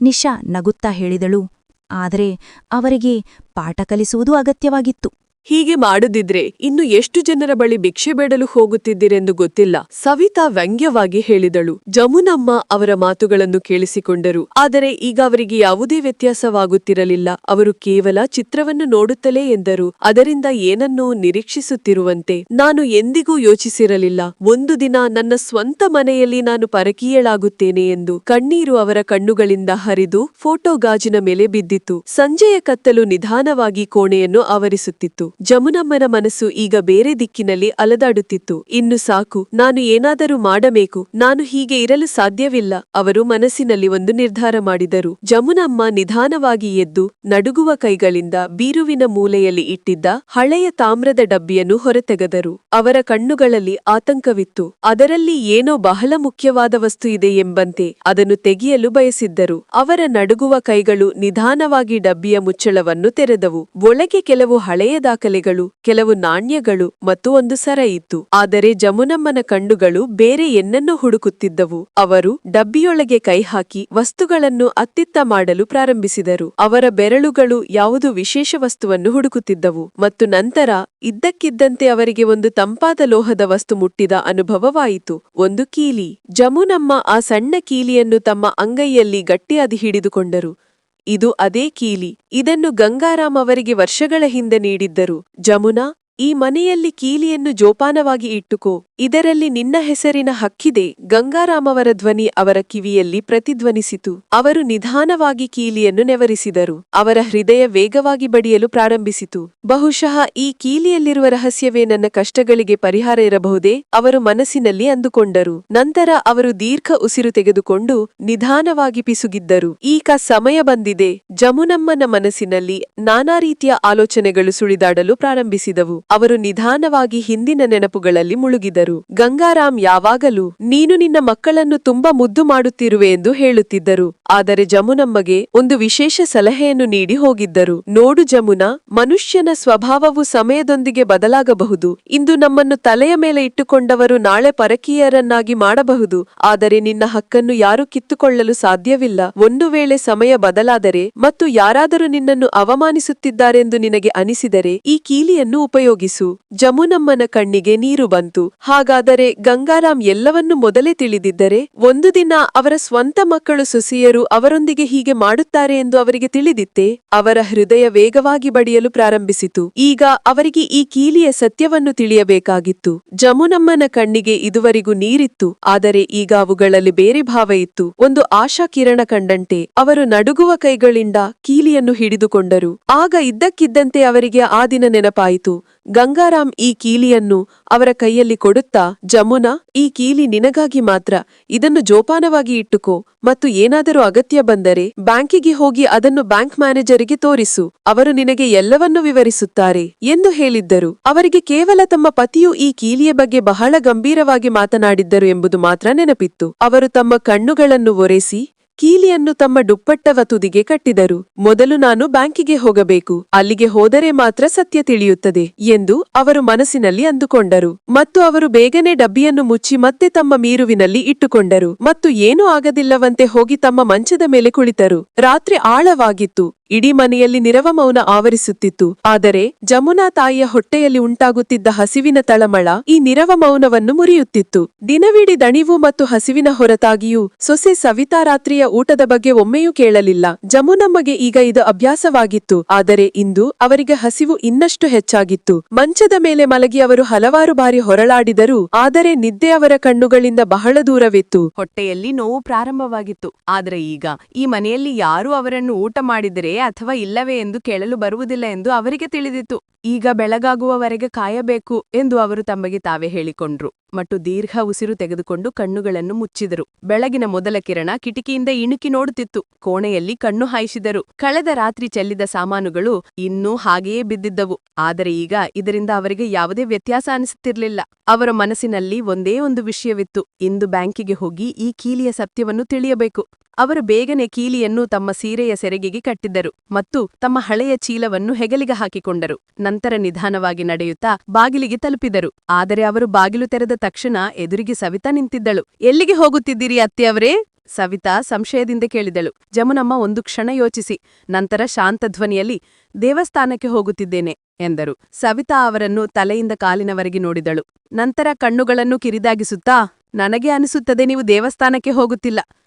ನಿಶಾ ನಗುತ್ತಾ ಹೇಳಿದಳು. ಆದರೆ ಅವರಿಗೆ ಪಾಠ ಕಲಿಸುವುದು ಅಗತ್ಯವಾಗಿತ್ತು. ಹೀಗೆ ಮಾಡದಿದ್ರೆ ಇನ್ನು ಎಷ್ಟು ಜನರ ಬಳಿ ಭಿಕ್ಷೆ ಬೇಡಲು ಹೋಗುತ್ತಿದ್ದೀರೆಂದು ಗೊತ್ತಿಲ್ಲ, ಸವಿತಾ ವ್ಯಂಗ್ಯವಾಗಿ ಹೇಳಿದಳು. ಜಮುನಮ್ಮ ಅವರ ಮಾತುಗಳನ್ನು ಕೇಳಿಸಿಕೊಂಡರು, ಆದರೆ ಈಗ ಅವರಿಗೆ ಯಾವುದೇ ವ್ಯತ್ಯಾಸವಾಗುತ್ತಿರಲಿಲ್ಲ. ಅವರು ಕೇವಲ ಚಿತ್ರವನ್ನು ನೋಡುತ್ತಲೇ ಎಂದರು, ಅದರಿಂದ ಏನನ್ನೋ ನಿರೀಕ್ಷಿಸುತ್ತಿರುವಂತೆ. ನಾನು ಎಂದಿಗೂ ಯೋಚಿಸಿರಲಿಲ್ಲ ಒಂದು ದಿನ ನನ್ನ ಸ್ವಂತ ಮನೆಯಲ್ಲಿ ನಾನು ಪರಕೀಯಳಾಗುತ್ತೇನೆ ಎಂದು. ಕಣ್ಣೀರು ಅವರ ಕಣ್ಣುಗಳಿಂದ ಹರಿದು ಫೋಟೋ ಗಾಜಿನ ಮೇಲೆ ಬಿದ್ದಿತ್ತು. ಸಂಜೆಯ ಕತ್ತಲು ನಿಧಾನವಾಗಿ ಕೋಣೆಯನ್ನು ಆವರಿಸುತ್ತಿತ್ತು. ಜಮುನಮ್ಮನ ಮನಸ್ಸು ಈಗ ಬೇರೆ ದಿಕ್ಕಿನಲ್ಲಿ ಅಲದಾಡುತ್ತಿತ್ತು. ಇನ್ನು ಸಾಕು, ನಾನು ಏನಾದರೂ ಮಾಡಬೇಕು, ನಾನು ಹೀಗೆ ಇರಲು ಸಾಧ್ಯವಿಲ್ಲ. ಅವರು ಮನಸ್ಸಿನಲ್ಲಿ ಒಂದು ನಿರ್ಧಾರ ಮಾಡಿದರು. ಜಮುನಮ್ಮ ನಿಧಾನವಾಗಿ ಎದ್ದು ನಡುಗುವ ಕೈಗಳಿಂದ ಬೀರುವಿನ ಮೂಲೆಯಲ್ಲಿ ಇಟ್ಟಿದ್ದ ಹಳೆಯ ತಾಮ್ರದ ಡಬ್ಬಿಯನ್ನು ಹೊರತೆಗೆದರು. ಅವರ ಕಣ್ಣುಗಳಲ್ಲಿ ಆತಂಕವಿತ್ತು. ಅದರಲ್ಲಿ ಏನೋ ಬಹಳ ಮುಖ್ಯವಾದ ವಸ್ತು ಇದೆ ಎಂಬಂತೆ ಅದನ್ನು ತೆಗೆಯಲು ಬಯಸಿದ್ದರು. ಅವರ ನಡುಗುವ ಕೈಗಳು ನಿಧಾನವಾಗಿ ಡಬ್ಬಿಯ ಮುಚ್ಚಳವನ್ನು ತೆರೆದವು. ಒಳಗೆ ಕೆಲವು ಹಳೆಯ ದಾಖಲೆಗಳು, ಕೆಲವು ನಾಣ್ಯಗಳು ಮತ್ತು ಒಂದು ಸರ ಇತ್ತು. ಆದರೆ ಜಮುನಮ್ಮನ ಕಣ್ಣುಗಳು ಬೇರೆ ಏನನ್ನೋ ಹುಡುಕುತ್ತಿದ್ದವು. ಅವರು ಡಬ್ಬಿಯೊಳಗೆ ಕೈ ಹಾಕಿ ವಸ್ತುಗಳನ್ನು ಅತ್ತಿತ್ತ ಮಾಡಲು ಪ್ರಾರಂಭಿಸಿದರು. ಅವರ ಬೆರಳುಗಳು ಯಾವುದೋ ವಿಶೇಷ ವಸ್ತುವನ್ನು ಹುಡುಕುತ್ತಿದ್ದವು. ಮತ್ತು ನಂತರ ಇದ್ದಕ್ಕಿದ್ದಂತೆ ಅವರಿಗೆ ಒಂದು ತಂಪಾದ ಲೋಹದ ವಸ್ತು ಮುಟ್ಟಿದ ಅನುಭವವಾಯಿತು. ಒಂದು ಕೀಲಿ. ಜಮುನಮ್ಮ ಆ ಸಣ್ಣ ಕೀಲಿಯನ್ನು ತಮ್ಮ ಅಂಗೈಯಲ್ಲಿ ಗಟ್ಟಿಯಾಗಿ ಹಿಡಿದುಕೊಂಡರು. ಇದು ಅದೇ ಕೀಲಿ. ಇದನ್ನು ಗಂಗಾರಾಮ್ ಅವರಿಗೆ ವರ್ಷಗಳ ಹಿಂದೆ ನೀಡಿದ್ದರು. ಜಮುನಾ, ಈ ಮನೆಯಲ್ಲಿ ಕೀಲಿಯನ್ನು ಜೋಪಾನವಾಗಿ ಇಟ್ಟುಕೋ, ಇದರಲ್ಲಿ ನಿನ್ನ ಹೆಸರಿನ ಹಕ್ಕಿದೆ. ಗಂಗಾರಾಮ್ ಅವರ ಧ್ವನಿ ಅವರ ಕಿವಿಯಲ್ಲಿ ಪ್ರತಿಧ್ವನಿಸಿತು. ಅವರು ನಿಧಾನವಾಗಿ ಕೀಲಿಯನ್ನು ನೆವರಿಸಿದರು. ಅವರ ಹೃದಯ ವೇಗವಾಗಿ ಬಡಿಯಲು ಪ್ರಾರಂಭಿಸಿತು. ಬಹುಶಃ ಈ ಕೀಲಿಯಲ್ಲಿರುವ ರಹಸ್ಯವೇ ನನ್ನ ಕಷ್ಟಗಳಿಗೆ ಪರಿಹಾರ ಇರಬಹುದೇ, ಅವರು ಮನಸ್ಸಿನಲ್ಲಿ ಅಂದುಕೊಂಡರು. ನಂತರ ಅವರು ದೀರ್ಘ ಉಸಿರು ತೆಗೆದುಕೊಂಡು ನಿಧಾನವಾಗಿ ಪಿಸುಗಿದ್ದರು. ಈಗ ಸಮಯ ಬಂದಿದೆ. ಜಮುನಮ್ಮನ ಮನಸ್ಸಿನಲ್ಲಿ ನಾನಾ ರೀತಿಯ ಆಲೋಚನೆಗಳು ಸುಳಿದಾಡಲು ಪ್ರಾರಂಭಿಸಿದವು. ಅವರು ನಿಧಾನವಾಗಿ ಹಿಂದಿನ ನೆನಪುಗಳಲ್ಲಿ ಮುಳುಗಿದರು. ಗಂಗಾರಾಮ್ ಯಾವಾಗಲೂ ನೀನು ನಿನ್ನ ಮಕ್ಕಳನ್ನು ತುಂಬಾ ಮುದ್ದು ಮಾಡುತ್ತಿರುವೆ ಎಂದು ಹೇಳುತ್ತಿದ್ದರು. ಆದರೆ ಜಮುನಮ್ಮಗೆ ಒಂದು ವಿಶೇಷ ಸಲಹೆಯನ್ನು ನೀಡಿ ಹೋಗಿದ್ದರು. ನೋಡು ಜಮುನಾ, ಮನುಷ್ಯನ ಸ್ವಭಾವವು ಸಮಯದೊಂದಿಗೆ ಬದಲಾಗಬಹುದು. ಇಂದು ನಮ್ಮನ್ನು ತಲೆಯ ಮೇಲೆ ಇಟ್ಟುಕೊಂಡವರು ನಾಳೆ ಪರಕೀಯರನ್ನಾಗಿ ಮಾಡಬಹುದು. ಆದರೆ ನಿನ್ನ ಹಕ್ಕನ್ನು ಯಾರೂ ಕಿತ್ತುಕೊಳ್ಳಲು ಸಾಧ್ಯವಿಲ್ಲ. ಒಂದು ವೇಳೆ ಸಮಯ ಬದಲಾದರೆ ಮತ್ತು ಯಾರಾದರೂ ನಿನ್ನನ್ನು ಅವಮಾನಿಸುತ್ತಿದ್ದಾರೆಂದು ನಿನಗೆ ಅನಿಸಿದರೆ ಈ ಕೀಲಿಯನ್ನು ಉಪಯೋಗಿಸು. ಜಮುನಮ್ಮನ ಕಣ್ಣಿಗೆ ನೀರು ಬಂತು. ಹಾಗಾದರೆ ಗಂಗಾರಾಮ್ ಎಲ್ಲವನ್ನೂ ಮೊದಲೇ ತಿಳಿದಿದ್ದರೆ, ಒಂದು ದಿನ ಅವರ ಸ್ವಂತ ಮಕ್ಕಳು ಸೊಸೆಯರು ಅವರೊಂದಿಗೆ ಹೀಗೆ ಮಾಡುತ್ತಾರೆ ಎಂದು ಅವರಿಗೆ ತಿಳಿದಿತ್ತೇ? ಅವರ ಹೃದಯ ವೇಗವಾಗಿ ಬಡಿಯಲು ಪ್ರಾರಂಭಿಸಿತು. ಈಗ ಅವರಿಗೆ ಈ ಕೀಲಿಯ ಸತ್ಯವನ್ನು ತಿಳಿಯಬೇಕಾಗಿತ್ತು. ಜಮುನಮ್ಮನ ಕಣ್ಣಿಗೆ ಇದುವರೆಗೂ ನೀರಿತ್ತು, ಆದರೆ ಈಗ ಅವುಗಳಲ್ಲಿ ಬೇರೆ ಭಾವ ಇತ್ತು. ಒಂದು ಆಶಾ ಕಿರಣ ಕಂಡಂತೆ ಅವರು ನಡುಗುವ ಕೈಗಳಿಂದ ಕೀಲಿಯನ್ನು ಹಿಡಿದುಕೊಂಡರು. ಆಗ ಇದ್ದಕ್ಕಿದ್ದಂತೆ ಅವರಿಗೆ ಆ ದಿನ ನೆನಪಾಯಿತು. ಗಂಗಾರಾಮ್ ಈ ಕೀಲಿಯನ್ನು ಅವರ ಕೈಯಲ್ಲಿ ಕೊಡುತ್ತಾ, ಜಮುನಾ, ಈ ಕೀಲಿ ನಿನಗಾಗಿ ಮಾತ್ರ. ಇದನ್ನು ಜೋಪಾನವಾಗಿ ಇಟ್ಟುಕೋ ಮತ್ತು ಏನಾದರೂ ಅಗತ್ಯ ಬಂದರೆ ಬ್ಯಾಂಕಿಗೆ ಹೋಗಿ ಅದನ್ನು ಬ್ಯಾಂಕ್ ಮ್ಯಾನೇಜರಿಗೆ ತೋರಿಸು. ಅವರು ನಿನಗೆ ಎಲ್ಲವನ್ನೂ ವಿವರಿಸುತ್ತಾರೆ ಎಂದು ಹೇಳಿದ್ದರು. ಅವರಿಗೆ ಕೇವಲ ತಮ್ಮ ಪತಿಯು ಈ ಕೀಲಿಯ ಬಗ್ಗೆ ಬಹಳ ಗಂಭೀರವಾಗಿ ಮಾತನಾಡಿದ್ದರು ಎಂಬುದು ಮಾತ್ರ ನೆನಪಿತ್ತು. ಅವರು ತಮ್ಮ ಕಣ್ಣುಗಳನ್ನು ಒರೆಸಿ ಕೀಲಿಯನ್ನು ತಮ್ಮ ದುಪ್ಪಟ್ಟವ ತುದಿಗೆ ಕಟ್ಟಿದರು. ಮೊದಲು ನಾನು ಬ್ಯಾಂಕಿಗೆ ಹೋಗಬೇಕು, ಅಲ್ಲಿಗೆ ಹೋದರೆ ಮಾತ್ರ ಸತ್ಯ ತಿಳಿಯುತ್ತದೆ ಎಂದು ಅವರು ಮನಸ್ಸಿನಲ್ಲಿ ಅಂದುಕೊಂಡರು. ಮತ್ತು ಅವರು ಬೇಗನೆ ಡಬ್ಬಿಯನ್ನು ಮುಚ್ಚಿ ಮತ್ತೆ ತಮ್ಮ ಮೀರುವಿನಲ್ಲಿ ಇಟ್ಟುಕೊಂಡರು ಮತ್ತು ಏನೂ ಆಗದಿಲ್ಲವಂತೆ ಹೋಗಿ ತಮ್ಮ ಮಂಚದ ಮೇಲೆ ಕುಳಿತರು. ರಾತ್ರಿ ಆಳವಾಗಿತ್ತು. ಇಡೀ ಮನೆಯಲ್ಲಿ ನಿರವ ಮೌನ ಆವರಿಸುತ್ತಿತ್ತು. ಆದರೆ ಜಮುನಾ ತಾಯಿಯ ಹೊಟ್ಟೆಯಲ್ಲಿ ಉಂಟಾಗುತ್ತಿದ್ದ ಹಸಿವಿನ ತಳಮಳ ಈ ನಿರವ ಮೌನವನ್ನು ಮುರಿಯುತ್ತಿತ್ತು. ದಿನವಿಡೀ ದಣಿವು ಮತ್ತು ಹಸಿವಿನ ಹೊರತಾಗಿಯೂ ಸೊಸೆ ಸವಿತಾ ರಾತ್ರಿಯ ಊಟದ ಬಗ್ಗೆ ಒಮ್ಮೆಯೂ ಕೇಳಲಿಲ್ಲ. ಜಮುನಮ್ಮಗೆ ಈಗ ಇದು ಅಭ್ಯಾಸವಾಗಿತ್ತು. ಆದರೆ ಇಂದು ಅವರಿಗೆ ಹಸಿವು ಇನ್ನಷ್ಟು ಹೆಚ್ಚಾಗಿತ್ತು. ಮಂಚದ ಮೇಲೆ ಮಲಗಿ ಅವರು ಹಲವಾರು ಬಾರಿ ಹೊರಳಾಡಿದರು, ಆದರೆ ನಿದ್ದೆ ಅವರ ಕಣ್ಣುಗಳಿಂದ ಬಹಳ ದೂರವಿತ್ತು. ಹೊಟ್ಟೆಯಲ್ಲಿ ನೋವು ಪ್ರಾರಂಭವಾಗಿತ್ತು. ಆದರೆ ಈಗ ಈ ಮನೆಯಲ್ಲಿ ಯಾರೂ ಅವರನ್ನು ಊಟ ಮಾಡಿದರೆ ಅಥವಾ ಇಲ್ಲವೇ ಎಂದು ಕೇಳಲು ಬರುವುದಿಲ್ಲ ಎಂದು ಅವರಿಗೆ ತಿಳಿದಿತ್ತು. ಈಗ ಬೆಳಗಾಗುವವರೆಗೆ ಕಾಯಬೇಕು ಎಂದು ಅವರು ತಮಗೆ ತಾವೇ ಹೇಳಿಕೊಂಡ್ರು ಮತ್ತು ದೀರ್ಘ ಉಸಿರು ತೆಗೆದುಕೊಂಡು ಕಣ್ಣುಗಳನ್ನು ಮುಚ್ಚಿದರು. ಬೆಳಗಿನ ಮೊದಲ ಕಿರಣ ಕಿಟಕಿಯಿಂದ ಇಣುಕಿ ನೋಡುತ್ತಿತ್ತು. ಕೋಣೆಯಲ್ಲಿ ಕಣ್ಣು ಹಾಯಿಸಿದರು. ಕಳೆದ ರಾತ್ರಿ ಚೆಲ್ಲಿದ ಸಾಮಾನುಗಳು ಇನ್ನೂ ಹಾಗೆಯೇ ಬಿದ್ದಿದ್ದವು. ಆದರೆ ಈಗ ಇದರಿಂದ ಅವರಿಗೆ ಯಾವುದೇ ವ್ಯತ್ಯಾಸ ಅನಿಸುತ್ತಿರಲಿಲ್ಲ. ಅವರ ಮನಸ್ಸಿನಲ್ಲಿ ಒಂದೇ ಒಂದು ವಿಷಯವಿತ್ತು: ಇಂದು ಬ್ಯಾಂಕಿಗೆ ಹೋಗಿ ಈ ಕೀಲಿಯ ಸತ್ಯವನ್ನು ತಿಳಿಯಬೇಕು. ಅವರು ಬೇಗನೆ ಕೀಲಿಯನ್ನು ತಮ್ಮ ಸೀರೆಯ ಸೆರಗಿಗೆ ಕಟ್ಟಿದ್ದರು ಮತ್ತು ತಮ್ಮ ಹಳೆಯ ಚೀಲವನ್ನು ಹೆಗಲಿಗೆ ಹಾಕಿಕೊಂಡರು. ನಂತರ ನಿಧಾನವಾಗಿ ನಡೆಯುತ್ತಾ ಬಾಗಿಲಿಗೆ ತಲುಪಿದರು. ಆದರೆ ಅವರು ಬಾಗಿಲು ತೆರೆದ ತಕ್ಷಣ ಎದುರಿಗೆ ಸವಿತಾ ನಿಂತಿದ್ದಳು. ಎಲ್ಲಿಗೆ ಹೋಗುತ್ತಿದ್ದೀರಿ ಅತ್ತೆಯವರೇ? ಸವಿತಾ ಸಂಶಯದಿಂದ ಕೇಳಿದಳು. ಜಮುನಮ್ಮ ಒಂದು ಕ್ಷಣ ಯೋಚಿಸಿ ನಂತರ ಶಾಂತ ಧ್ವನಿಯಲ್ಲಿ, ದೇವಸ್ಥಾನಕ್ಕೆ ಹೋಗುತ್ತಿದ್ದೇನೆ ಎಂದರು. ಸವಿತಾ ಅವರನ್ನು ತಲೆಯಿಂದ ಕಾಲಿನವರೆಗೆ ನೋಡಿದಳು. ನಂತರ ಕಣ್ಣುಗಳನ್ನು ಕಿರಿದಾಗಿಸುತ್ತಾ, ನನಗೆ ಅನಿಸುತ್ತದೆ ನೀವು ದೇವಸ್ಥಾನಕ್ಕೆ ಹೋಗುತ್ತಿಲ್ಲ,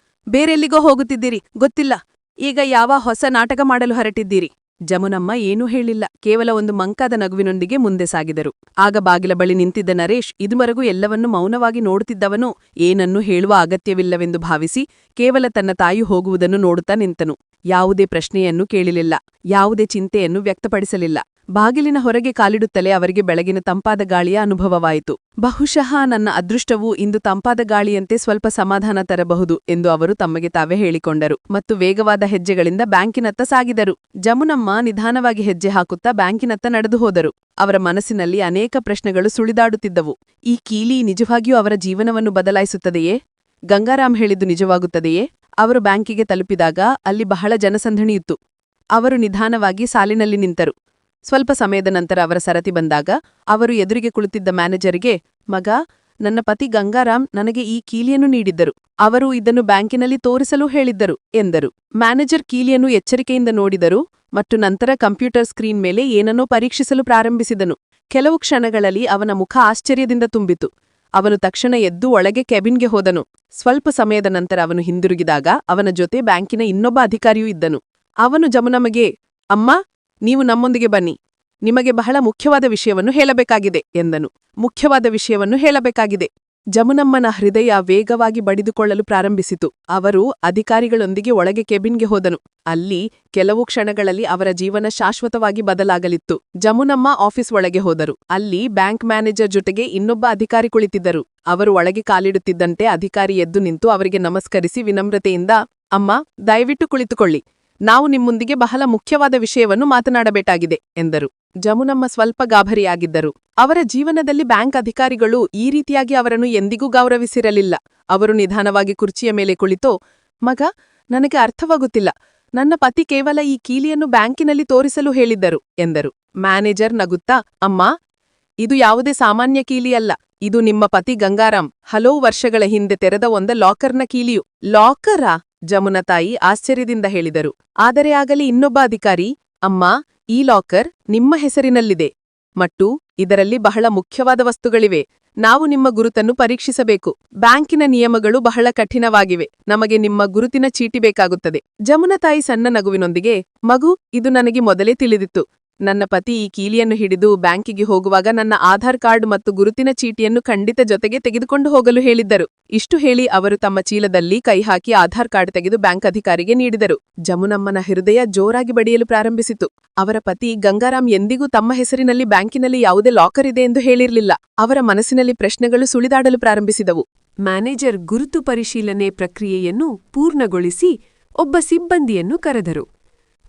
ಬೇರೆಲ್ಲಿಗೋ ಹೋಗುತ್ತಿದ್ದೀರಿ, ಗೊತ್ತಿಲ್ಲ. ಈಗ ಯಾವ ಹೊಸ ನಾಟಕ ಮಾಡಲು ಹೊರಟಿದ್ದೀರಿ? ಜಮುನಮ್ಮ ಏನೂ ಹೇಳಿಲ್ಲ. ಕೇವಲ ಒಂದು ಮಂಕಾದ ನಗುವಿನೊಂದಿಗೆ ಮುಂದೆ ಸಾಗಿದರು. ಆಗ ಬಾಗಿಲ ಬಳಿ ನಿಂತಿದ್ದ ನರೇಶ್ ಇದುವರೆಗೂ ಎಲ್ಲವನ್ನೂ ಮೌನವಾಗಿ ನೋಡುತ್ತಿದ್ದವನು ಏನನ್ನೂ ಹೇಳುವ ಅಗತ್ಯವಿಲ್ಲವೆಂದು ಭಾವಿಸಿ ಕೇವಲ ತನ್ನ ತಾಯಿ ಹೋಗುವುದನ್ನು ನೋಡುತ್ತಾ ನಿಂತನು. ಯಾವುದೇ ಪ್ರಶ್ನೆಯನ್ನು ಕೇಳಲಿಲ್ಲ, ಯಾವುದೇ ಚಿಂತೆಯನ್ನು ವ್ಯಕ್ತಪಡಿಸಲಿಲ್ಲ. ಬಾಗಿಲಿನ ಹೊರಗೆ ಕಾಲಿಡುತ್ತಲೇ ಅವರಿಗೆ ಬೆಳಗಿನ ತಂಪಾದ ಗಾಳಿಯ ಅನುಭವವಾಯಿತು. ಬಹುಶಃ ನನ್ನ ಅದೃಷ್ಟವು ಇಂದು ತಂಪಾದ ಗಾಳಿಯಂತೆ ಸ್ವಲ್ಪ ಸಮಾಧಾನ ತರಬಹುದು ಎಂದು ಅವರು ತಮಗೆ ತಾವೇ ಹೇಳಿಕೊಂಡರು ಮತ್ತು ವೇಗವಾದ ಹೆಜ್ಜೆಗಳಿಂದ ಬ್ಯಾಂಕಿನತ್ತ ಸಾಗಿದರು. ಜಮುನಮ್ಮ ನಿಧಾನವಾಗಿ ಹೆಜ್ಜೆ ಹಾಕುತ್ತಾ ಬ್ಯಾಂಕಿನತ್ತ ನಡೆದು ಹೋದರು. ಅವರ ಮನಸ್ಸಿನಲ್ಲಿ ಅನೇಕ ಪ್ರಶ್ನೆಗಳು ಸುಳಿದಾಡುತ್ತಿದ್ದವು. ಈ ಕೀಲಿ ನಿಜವಾಗಿಯೂ ಅವರ ಜೀವನವನ್ನು ಬದಲಾಯಿಸುತ್ತದೆಯೇ? ಗಂಗಾರಾಮ್ ಹೇಳಿದ್ದು ನಿಜವಾಗುತ್ತದೆಯೇ? ಅವರು ಬ್ಯಾಂಕಿಗೆ ತಲುಪಿದಾಗ ಅಲ್ಲಿ ಬಹಳ ಜನಸಂದಣಿಯಿತ್ತು. ಅವರು ನಿಧಾನವಾಗಿ ಸಾಲಿನಲ್ಲಿ ನಿಂತರು. ಸ್ವಲ್ಪ ಸಮಯದ ನಂತರ ಅವರ ಸರತಿ ಬಂದಾಗ ಅವರು ಎದುರಿಗೆ ಕುಳಿತಿದ್ದ ಮ್ಯಾನೇಜರಿಗೆ, ಮಗ, ನನ್ನ ಪತಿ ಗಂಗಾರಾಮ್ ನನಗೆ ಈ ಕೀಲಿಯನ್ನು ನೀಡಿದ್ದರು. ಅವರು ಇದನ್ನು ಬ್ಯಾಂಕಿನಲ್ಲಿ ತೋರಿಸಲು ಹೇಳಿದ್ದರು ಎಂದರು. ಮ್ಯಾನೇಜರ್ ಕೀಲಿಯನ್ನು ಎಚ್ಚರಿಕೆಯಿಂದ ನೋಡಿದರು ಮತ್ತು ನಂತರ ಕಂಪ್ಯೂಟರ್ ಸ್ಕ್ರೀನ್ ಮೇಲೆ ಏನನ್ನೋ ಪರೀಕ್ಷಿಸಲು ಪ್ರಾರಂಭಿಸಿದನು. ಕೆಲವು ಕ್ಷಣಗಳಲ್ಲಿ ಅವನ ಮುಖ ಆಶ್ಚರ್ಯದಿಂದ ತುಂಬಿತು. ಅವನು ತಕ್ಷಣ ಎದ್ದು ಒಳಗೆ ಕೆಬಿನ್ಗೆ ಹೋದನು. ಸ್ವಲ್ಪ ಸಮಯದ ನಂತರ ಅವನು ಹಿಂದಿರುಗಿದಾಗ ಅವನ ಜೊತೆ ಬ್ಯಾಂಕಿನ ಇನ್ನೊಬ್ಬ ಅಧಿಕಾರಿಯೂ ಇದ್ದನು. ಅವನು ಜಮುನಮ್ಮಗೆ, ಅಮ್ಮ, ನೀವು ನಮ್ಮೊಂದಿಗೆ ಬನ್ನಿ, ನಿಮಗೆ ಬಹಳ ಮುಖ್ಯವಾದ ವಿಷಯವನ್ನು ಹೇಳಬೇಕಾಗಿದೆ ಎಂದನು. ಮುಖ್ಯವಾದ ವಿಷಯವನ್ನು ಹೇಳಬೇಕಾಗಿದೆ. ಜಮುನಮ್ಮನ ಹೃದಯ ವೇಗವಾಗಿ ಬಡಿದುಕೊಳ್ಳಲು ಪ್ರಾರಂಭಿಸಿತು. ಅವರು ಅಧಿಕಾರಿಗಳೊಂದಿಗೆ ಒಳಗೆ ಕೆಬಿನ್ಗೆ ಹೋದನು. ಅಲ್ಲಿ ಕೆಲವು ಕ್ಷಣಗಳಲ್ಲಿ ಅವರ ಜೀವನ ಶಾಶ್ವತವಾಗಿ ಬದಲಾಗಲಿತ್ತು. ಜಮುನಮ್ಮ ಆಫೀಸ್ ಒಳಗೆ ಹೋದರು. ಅಲ್ಲಿ ಬ್ಯಾಂಕ್ ಮ್ಯಾನೇಜರ್ ಜೊತೆಗೆ ಇನ್ನೊಬ್ಬ ಅಧಿಕಾರಿ ಕುಳಿತಿದ್ದರು. ಅವರು ಒಳಗೆ ಕಾಲಿಡುತ್ತಿದ್ದಂತೆ ಅಧಿಕಾರಿ ಎದ್ದು ನಿಂತು ಅವರಿಗೆ ನಮಸ್ಕರಿಸಿ ವಿನಮ್ರತೆಯಿಂದ, ಅಮ್ಮ, ದಯವಿಟ್ಟು ಕುಳಿತುಕೊಳ್ಳಿ, ನಾವು ನಿಮ್ಮೊಂದಿಗೆ ಬಹಳ ಮುಖ್ಯವಾದ ವಿಷಯವನ್ನು ಮಾತನಾಡಬೇಕಾಗಿದೆ ಎಂದರು. ಜಮುನಮ್ಮ ಸ್ವಲ್ಪ ಗಾಬರಿಯಾಗಿದ್ದರು. ಅವರ ಜೀವನದಲ್ಲಿ ಬ್ಯಾಂಕ್ ಅಧಿಕಾರಿಗಳು ಈ ರೀತಿಯಾಗಿ ಅವರನ್ನು ಎಂದಿಗೂ ಗೌರವಿಸಿರಲಿಲ್ಲ. ಅವರು ನಿಧಾನವಾಗಿ ಕುರ್ಚಿಯ ಮೇಲೆ ಕುಳಿತು, ಮಗ, ನನಗೆ ಅರ್ಥವಾಗುತ್ತಿಲ್ಲ. ನನ್ನ ಪತಿ ಕೇವಲ ಈ ಕೀಲಿಯನ್ನು ಬ್ಯಾಂಕಿನಲ್ಲಿ ತೋರಿಸಲು ಹೇಳಿದ್ದರು ಎಂದರು. ಮ್ಯಾನೇಜರ್ ನಗುತ್ತಾ, ಅಮ್ಮ, ಇದು ಯಾವುದೇ ಸಾಮಾನ್ಯ ಕೀಲಿಯಲ್ಲ. ಇದು ನಿಮ್ಮ ಪತಿ ಗಂಗಾರಾಮ್ ಹಲವು ವರ್ಷಗಳ ಹಿಂದೆ ತೆರೆದ ಒಂದ ಲಾಕರ್ನ ಕೀಲಿಯು. ಲಾಕರಾ? ಜಮುನಾ ತಾಯಿ ಆಶ್ಚರ್ಯದಿಂದ ಹೇಳಿದರು. ಆದರೆ ಆಗಲಿ ಇನ್ನೊಬ್ಬ ಅಧಿಕಾರಿ, ಅಮ್ಮ, ಈ ಲಾಕರ್ ನಿಮ್ಮ ಹೆಸರಿನಲ್ಲಿದೆ ಮತ್ತು ಇದರಲ್ಲಿ ಬಹಳ ಮುಖ್ಯವಾದ ವಸ್ತುಗಳಿವೆ. ನಾವು ನಿಮ್ಮ ಗುರುತನ್ನು ಪರೀಕ್ಷಿಸಬೇಕು. ಬ್ಯಾಂಕಿನ ನಿಯಮಗಳು ಬಹಳ ಕಠಿಣವಾಗಿವೆ. ನಮಗೆ ನಿಮ್ಮ ಗುರುತಿನ ಚೀಟಿ ಬೇಕಾಗುತ್ತದೆ. ಜಮುನಾ ತಾಯಿ ಸಣ್ಣ ನಗುವಿನೊಂದಿಗೆ, ಮಗು, ಇದು ನನಗೆ ಮೊದಲೇ ತಿಳಿದಿತ್ತು. ನನ್ನ ಪತಿ ಈ ಕೀಲಿಯನ್ನು ಹಿಡಿದು ಬ್ಯಾಂಕಿಗೆ ಹೋಗುವಾಗ ನನ್ನ ಆಧಾರ್ ಕಾರ್ಡ್ ಮತ್ತು ಗುರುತಿನ ಚೀಟಿಯನ್ನು ಖಂಡಿತ ಜೊತೆಗೆ ತೆಗೆದುಕೊಂಡು ಹೋಗಲು ಹೇಳಿದ್ದರು. ಇಷ್ಟು ಹೇಳಿ ಅವರು ತಮ್ಮ ಚೀಲದಲ್ಲಿ ಕೈ ಹಾಕಿ ಆಧಾರ್ ಕಾರ್ಡ್ ತೆಗೆದು ಬ್ಯಾಂಕ್ ಅಧಿಕಾರಿಗೆ ನೀಡಿದರು. ಜಮುನಮ್ಮನ ಹೃದಯ ಜೋರಾಗಿ ಬಡಿಯಲು ಪ್ರಾರಂಭಿಸಿತು. ಅವರ ಪತಿ ಗಂಗಾರಾಮ್ ಎಂದಿಗೂ ತಮ್ಮ ಹೆಸರಿನಲ್ಲಿ ಬ್ಯಾಂಕಿನಲ್ಲಿ ಯಾವುದೇ ಲಾಕರ್ ಇದೆ ಎಂದು ಹೇಳಿರಲಿಲ್ಲ. ಅವರ ಮನಸ್ಸಿನಲ್ಲಿ ಪ್ರಶ್ನೆಗಳು ಸುಳಿದಾಡಲು ಪ್ರಾರಂಭಿಸಿದವು. ಮ್ಯಾನೇಜರ್ ಗುರುತು ಪರಿಶೀಲನೆ ಪ್ರಕ್ರಿಯೆಯನ್ನು ಪೂರ್ಣಗೊಳಿಸಿ ಒಬ್ಬ ಸಿಬ್ಬಂದಿಯನ್ನು ಕರೆದರು.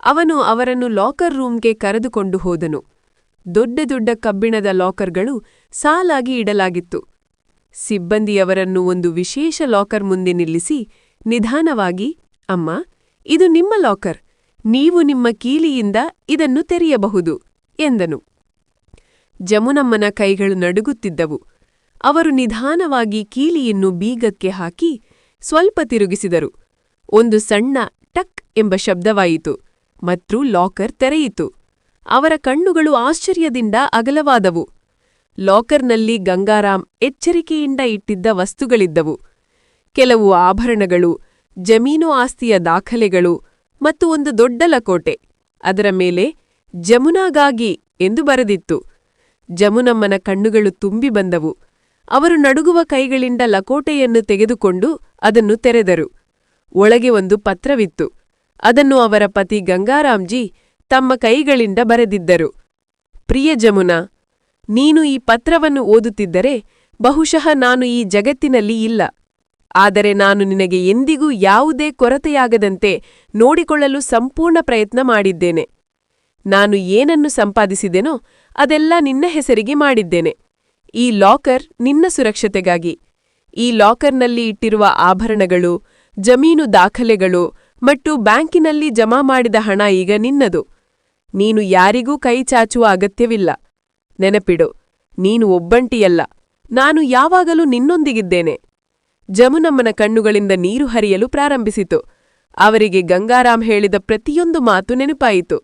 ಅವನು ಅವರನ್ನು ಲಾಕರ್ ರೂಮ್ಗೆ ಕರೆದುಕೊಂಡು ಹೋದನು. ದೊಡ್ಡ ದೊಡ್ಡ ಕಬ್ಬಿಣದ ಲಾಕರ್ಗಳು ಸಾಲಾಗಿ ಇಡಲಾಗಿತ್ತು. ಸಿಬ್ಬಂದಿಯವರನ್ನು ಒಂದು ವಿಶೇಷ ಲಾಕರ್ ಮುಂದೆ ನಿಲ್ಲಿಸಿ ನಿಧಾನವಾಗಿ, ಅಮ್ಮ, ಇದು ನಿಮ್ಮ ಲಾಕರ್. ನೀವು ನಿಮ್ಮ ಕೀಲಿಯಿಂದ ಇದನ್ನು ತೆರೆಯಬಹುದು ಎಂದನು. ಜಮುನಮ್ಮನ ಕೈಗಳು ನಡುಗುತ್ತಿದ್ದವು. ಅವರು ನಿಧಾನವಾಗಿ ಕೀಲಿಯನ್ನು ಬೀಗಕ್ಕೆ ಹಾಕಿ ಸ್ವಲ್ಪ ತಿರುಗಿಸಿದರು. ಒಂದು ಸಣ್ಣ ಟಕ್ ಎಂಬ ಶಬ್ದವಾಯಿತು ಮತ್ತು ಲಾಕರ್ ತೆರೆಯಿತು. ಅವರ ಕಣ್ಣುಗಳು ಆಶ್ಚರ್ಯದಿಂದ ಅಗಲವಾದವು. ಲಾಕರ್ನಲ್ಲಿ ಗಂಗಾರಾಮ್ ಎಚ್ಚರಿಕೆಯಿಂದ ಇಟ್ಟಿದ್ದ ವಸ್ತುಗಳಿದ್ದವು. ಕೆಲವು ಆಭರಣಗಳು, ಜಮೀನು ಆಸ್ತಿಯ ದಾಖಲೆಗಳು ಮತ್ತು ಒಂದು ದೊಡ್ಡ ಲಕೋಟೆ. ಅದರ ಮೇಲೆ ಜಮುನಾಗಾಗಿ ಎಂದು ಬರೆದಿತ್ತು. ಜಮುನಮ್ಮನ ಕಣ್ಣುಗಳು ತುಂಬಿ ಬಂದವು. ಅವರು ನಡುಗುವ ಕೈಗಳಿಂದ ಲಕೋಟೆಯನ್ನು ತೆಗೆದುಕೊಂಡು ಅದನ್ನು ತೆರೆದರು. ಒಳಗೆ ಒಂದು ಪತ್ರವಿತ್ತು. ಅದನ್ನು ಅವರ ಪತಿ ಗಂಗಾರಾಮ್ಜಿ ತಮ್ಮ ಕೈಗಳಿಂದ ಬರೆದಿದ್ದರು. ಪ್ರಿಯ ಜಮುನಾ, ನೀನು ಈ ಪತ್ರವನ್ನು ಓದುತ್ತಿದ್ದರೆ ಬಹುಶಃ ನಾನು ಈ ಜಗತ್ತಿನಲ್ಲಿ ಇಲ್ಲ. ಆದರೆ ನಾನು ನಿನಗೆ ಎಂದಿಗೂ ಯಾವುದೇ ಕೊರತೆಯಾಗದಂತೆ ನೋಡಿಕೊಳ್ಳಲು ಸಂಪೂರ್ಣ ಪ್ರಯತ್ನ ಮಾಡಿದ್ದೇನೆ. ನಾನು ಏನನ್ನು ಸಂಪಾದಿಸಿದೆನೋ ಅದೆಲ್ಲ ನಿನ್ನ ಹೆಸರಿಗೆ ಮಾಡಿದ್ದೇನೆ. ಈ ಲಾಕರ್ ನಿನ್ನ ಸುರಕ್ಷತೆಗಾಗಿ. ಈ ಲಾಕರ್ನಲ್ಲಿ ಇಟ್ಟಿರುವ ಆಭರಣಗಳು, ಜಮೀನು ದಾಖಲೆಗಳು ಮತ್ತು ಬ್ಯಾಂಕಿನಲ್ಲಿ ಜಮಾ ಮಾಡಿದ ಹಣ ಈಗ ನಿನ್ನದು. ನೀನು ಯಾರಿಗೂ ಕೈ ಚಾಚುವ ಅಗತ್ಯವಿಲ್ಲ. ನೆನಪಿಡು, ನೀನು ಒಬ್ಬಂಟಿಯಲ್ಲ. ನಾನು ಯಾವಾಗಲೂ ನಿನ್ನೊಂದಿಗಿದ್ದೇನೆ. ಜಮುನಮ್ಮನ ಕಣ್ಣುಗಳಿಂದ ನೀರು ಹರಿಯಲು ಪ್ರಾರಂಭಿಸಿತು. ಅವರಿಗೆ ಗಂಗಾರಾಮ್ ಹೇಳಿದ ಪ್ರತಿಯೊಂದು ಮಾತು ನೆನಪಾಯಿತು.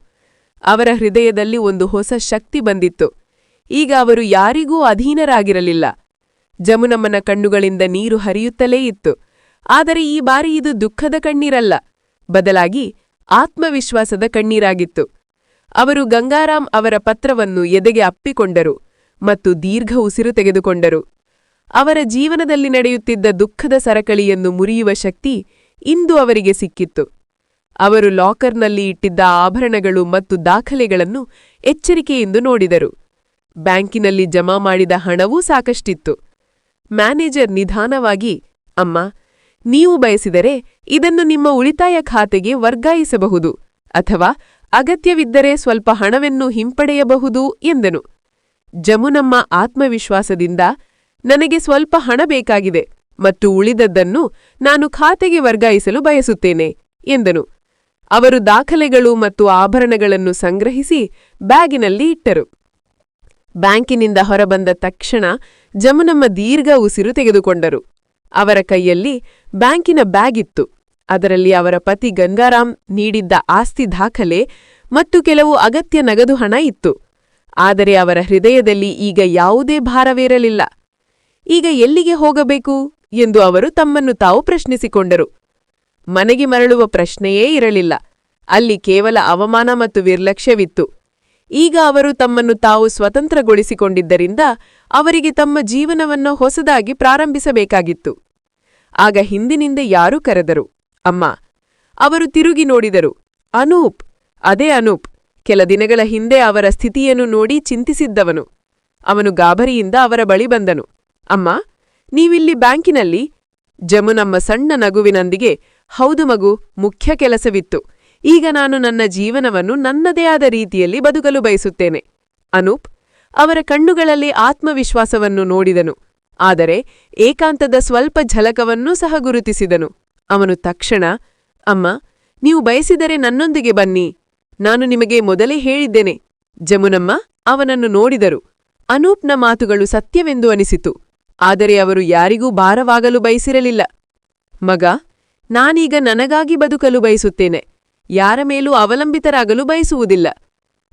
ಅವರ ಹೃದಯದಲ್ಲಿ ಒಂದು ಹೊಸ ಶಕ್ತಿ ಬಂದಿತ್ತು. ಈಗ ಅವರು ಯಾರಿಗೂ ಅಧೀನರಾಗಿರಲಿಲ್ಲ. ಜಮುನಮ್ಮನ ಕಣ್ಣುಗಳಿಂದ ನೀರು ಹರಿಯುತ್ತಲೇ ಇತ್ತು. ಆದರೆ ಈ ಬಾರಿ ಇದು ದುಃಖದ ಕಣ್ಣೀರಲ್ಲ, ಬದಲಾಗಿ ಆತ್ಮವಿಶ್ವಾಸದ ಕಣ್ಣೀರಾಗಿತ್ತು. ಅವರು ಗಂಗಾರಾಮ್ ಅವರ ಪತ್ರವನ್ನು ಎದೆಗೆ ಅಪ್ಪಿಕೊಂಡರು ಮತ್ತು ದೀರ್ಘ ಉಸಿರು ತೆಗೆದುಕೊಂಡರು. ಅವರ ಜೀವನದಲ್ಲಿ ನಡೆಯುತ್ತಿದ್ದ ದುಃಖದ ಸರಕಳಿಯನ್ನು ಮುರಿಯುವ ಶಕ್ತಿ ಇಂದು ಅವರಿಗೆ ಸಿಕ್ಕಿತ್ತು. ಅವರು ಲಾಕರ್ನಲ್ಲಿ ಇಟ್ಟಿದ್ದ ಆಭರಣಗಳು ಮತ್ತು ದಾಖಲೆಗಳನ್ನು ಎಚ್ಚರಿಕೆಯಿಂದ ನೋಡಿದರು. ಬ್ಯಾಂಕಿನಲ್ಲಿ ಜಮಾ ಮಾಡಿದ ಹಣವೂ ಸಾಕಷ್ಟಿತ್ತು. ಮ್ಯಾನೇಜರ್ ನಿಧಾನವಾಗಿ, ಅಮ್ಮ, ನೀವು ಬಯಸಿದರೆ ಇದನ್ನು ನಿಮ್ಮ ಉಳಿತಾಯ ಖಾತೆಗೆ ವರ್ಗಾಯಿಸಬಹುದು ಅಥವಾ ಅಗತ್ಯವಿದ್ದರೆ ಸ್ವಲ್ಪ ಹಣವನ್ನು ಹಿಂಪಡೆಯಬಹುದು ಎಂದನು. ಜಮುನಮ್ಮ ಆತ್ಮವಿಶ್ವಾಸದಿಂದ, ನನಗೆ ಸ್ವಲ್ಪ ಹಣ ಬೇಕಾಗಿದೆ ಮತ್ತು ಉಳಿದದ್ದನ್ನು ನಾನು ಖಾತೆಗೆ ವರ್ಗಾಯಿಸಲು ಬಯಸುತ್ತೇನೆ ಎಂದನು. ಅವರು ದಾಖಲೆಗಳು ಮತ್ತು ಆಭರಣಗಳನ್ನು ಸಂಗ್ರಹಿಸಿ ಬ್ಯಾಗಿನಲ್ಲಿ ಇಟ್ಟರು. ಬ್ಯಾಂಕಿನಿಂದ ಹೊರಬಂದ ತಕ್ಷಣ ಜಮುನಮ್ಮ ದೀರ್ಘ ಉಸಿರು ತೆಗೆದುಕೊಂಡರು. ಅವರ ಕೈಯಲ್ಲಿ ಬ್ಯಾಂಕಿನ ಬ್ಯಾಗ್ ಇತ್ತು. ಅದರಲ್ಲಿ ಅವರ ಪತಿ ಗಂಗಾರಾಮ್ ನೀಡಿದ್ದ ಆಸ್ತಿ ದಾಖಲೆ ಮತ್ತು ಕೆಲವು ಅಗತ್ಯ ನಗದು ಹಣ ಇತ್ತು. ಆದರೆ ಅವರ ಹೃದಯದಲ್ಲಿ ಈಗ ಯಾವುದೇ ಭಾರವಿರಲಿಲ್ಲ. ಈಗ ಎಲ್ಲಿಗೆ ಹೋಗಬೇಕು ಎಂದು ಅವರು ತಮ್ಮನ್ನು ತಾವು ಪ್ರಶ್ನಿಸಿಕೊಂಡರು. ಮನೆಗೆ ಮರಳುವ ಪ್ರಶ್ನೆಯೇ ಇರಲಿಲ್ಲ. ಅಲ್ಲಿ ಕೇವಲ ಅವಮಾನ ಮತ್ತು ನಿರ್ಲಕ್ಷ್ಯವಿತ್ತು. ಈಗ ಅವರು ತಮ್ಮನ್ನು ತಾವು ಸ್ವತಂತ್ರಗೊಳಿಸಿಕೊಂಡಿದ್ದರಿಂದ ಅವರಿಗೆ ತಮ್ಮ ಜೀವನವನ್ನು ಹೊಸದಾಗಿ ಪ್ರಾರಂಭಿಸಬೇಕಾಗಿತ್ತು. ಆಗ ಹಿಂದಿನಿಂದ ಯಾರೂ ಕರೆದರು, ಅಮ್ಮ. ಅವರು ತಿರುಗಿ ನೋಡಿದರು. ಅನೂಪ್, ಅದೇ ಅನೂಪ್, ಕೆಲ ದಿನಗಳ ಹಿಂದೆ ಅವರ ಸ್ಥಿತಿಯನ್ನು ನೋಡಿ ಚಿಂತಿಸಿದ್ದವನು. ಅವನು ಗಾಬರಿಯಿಂದ ಅವರ ಬಳಿ ಬಂದನು. ಅಮ್ಮ, ನೀವಿಲ್ಲಿ ಬ್ಯಾಂಕಿನಲ್ಲಿ? ಜಮುನಮ್ಮ ಸಣ್ಣ ನಗುವಿನೊಂದಿಗೆ, ಹೌದು ಮಗು, ಮುಖ್ಯ ಕೆಲಸವಿತ್ತು. ಈಗ ನಾನು ನನ್ನ ಜೀವನವನ್ನು ನನ್ನದೇ ಆದ ರೀತಿಯಲ್ಲಿ ಬದುಕಲು ಬಯಸುತ್ತೇನೆ. ಅನೂಪ್ ಅವರ ಕಣ್ಣುಗಳಲ್ಲಿ ಆತ್ಮವಿಶ್ವಾಸವನ್ನು ನೋಡಿದನು. ಆದರೆ ಏಕಾಂತದ ಸ್ವಲ್ಪ ಝಲಕವನ್ನೂ ಸಹ ಗುರುತಿಸಿದನು. ಅವನು ತಕ್ಷಣ, ಅಮ್ಮ, ನೀವು ಬಯಸಿದರೆ ನನ್ನೊಂದಿಗೆ ಬನ್ನಿ. ನಾನು ನಿಮಗೆ ಮೊದಲೇ ಹೇಳಿದ್ದೇನೆ. ಜಮುನಮ್ಮ ಅವನನ್ನು ನೋಡಿದರು. ಅನೂಪ್ನ ಮಾತುಗಳು ಸತ್ಯವೆಂದು ಅನಿಸಿತು. ಆದರೆ ಅವರು ಯಾರಿಗೂ ಭಾರವಾಗಲು ಬಯಸಿರಲಿಲ್ಲ. ಮಗ, ನಾನೀಗ ನನಗಾಗಿ ಬದುಕಲು ಬಯಸುತ್ತೇನೆ. ಯಾರ ಮೇಲೂ ಅವಲಂಬಿತರಾಗಲು ಬಯಸುವುದಿಲ್ಲ.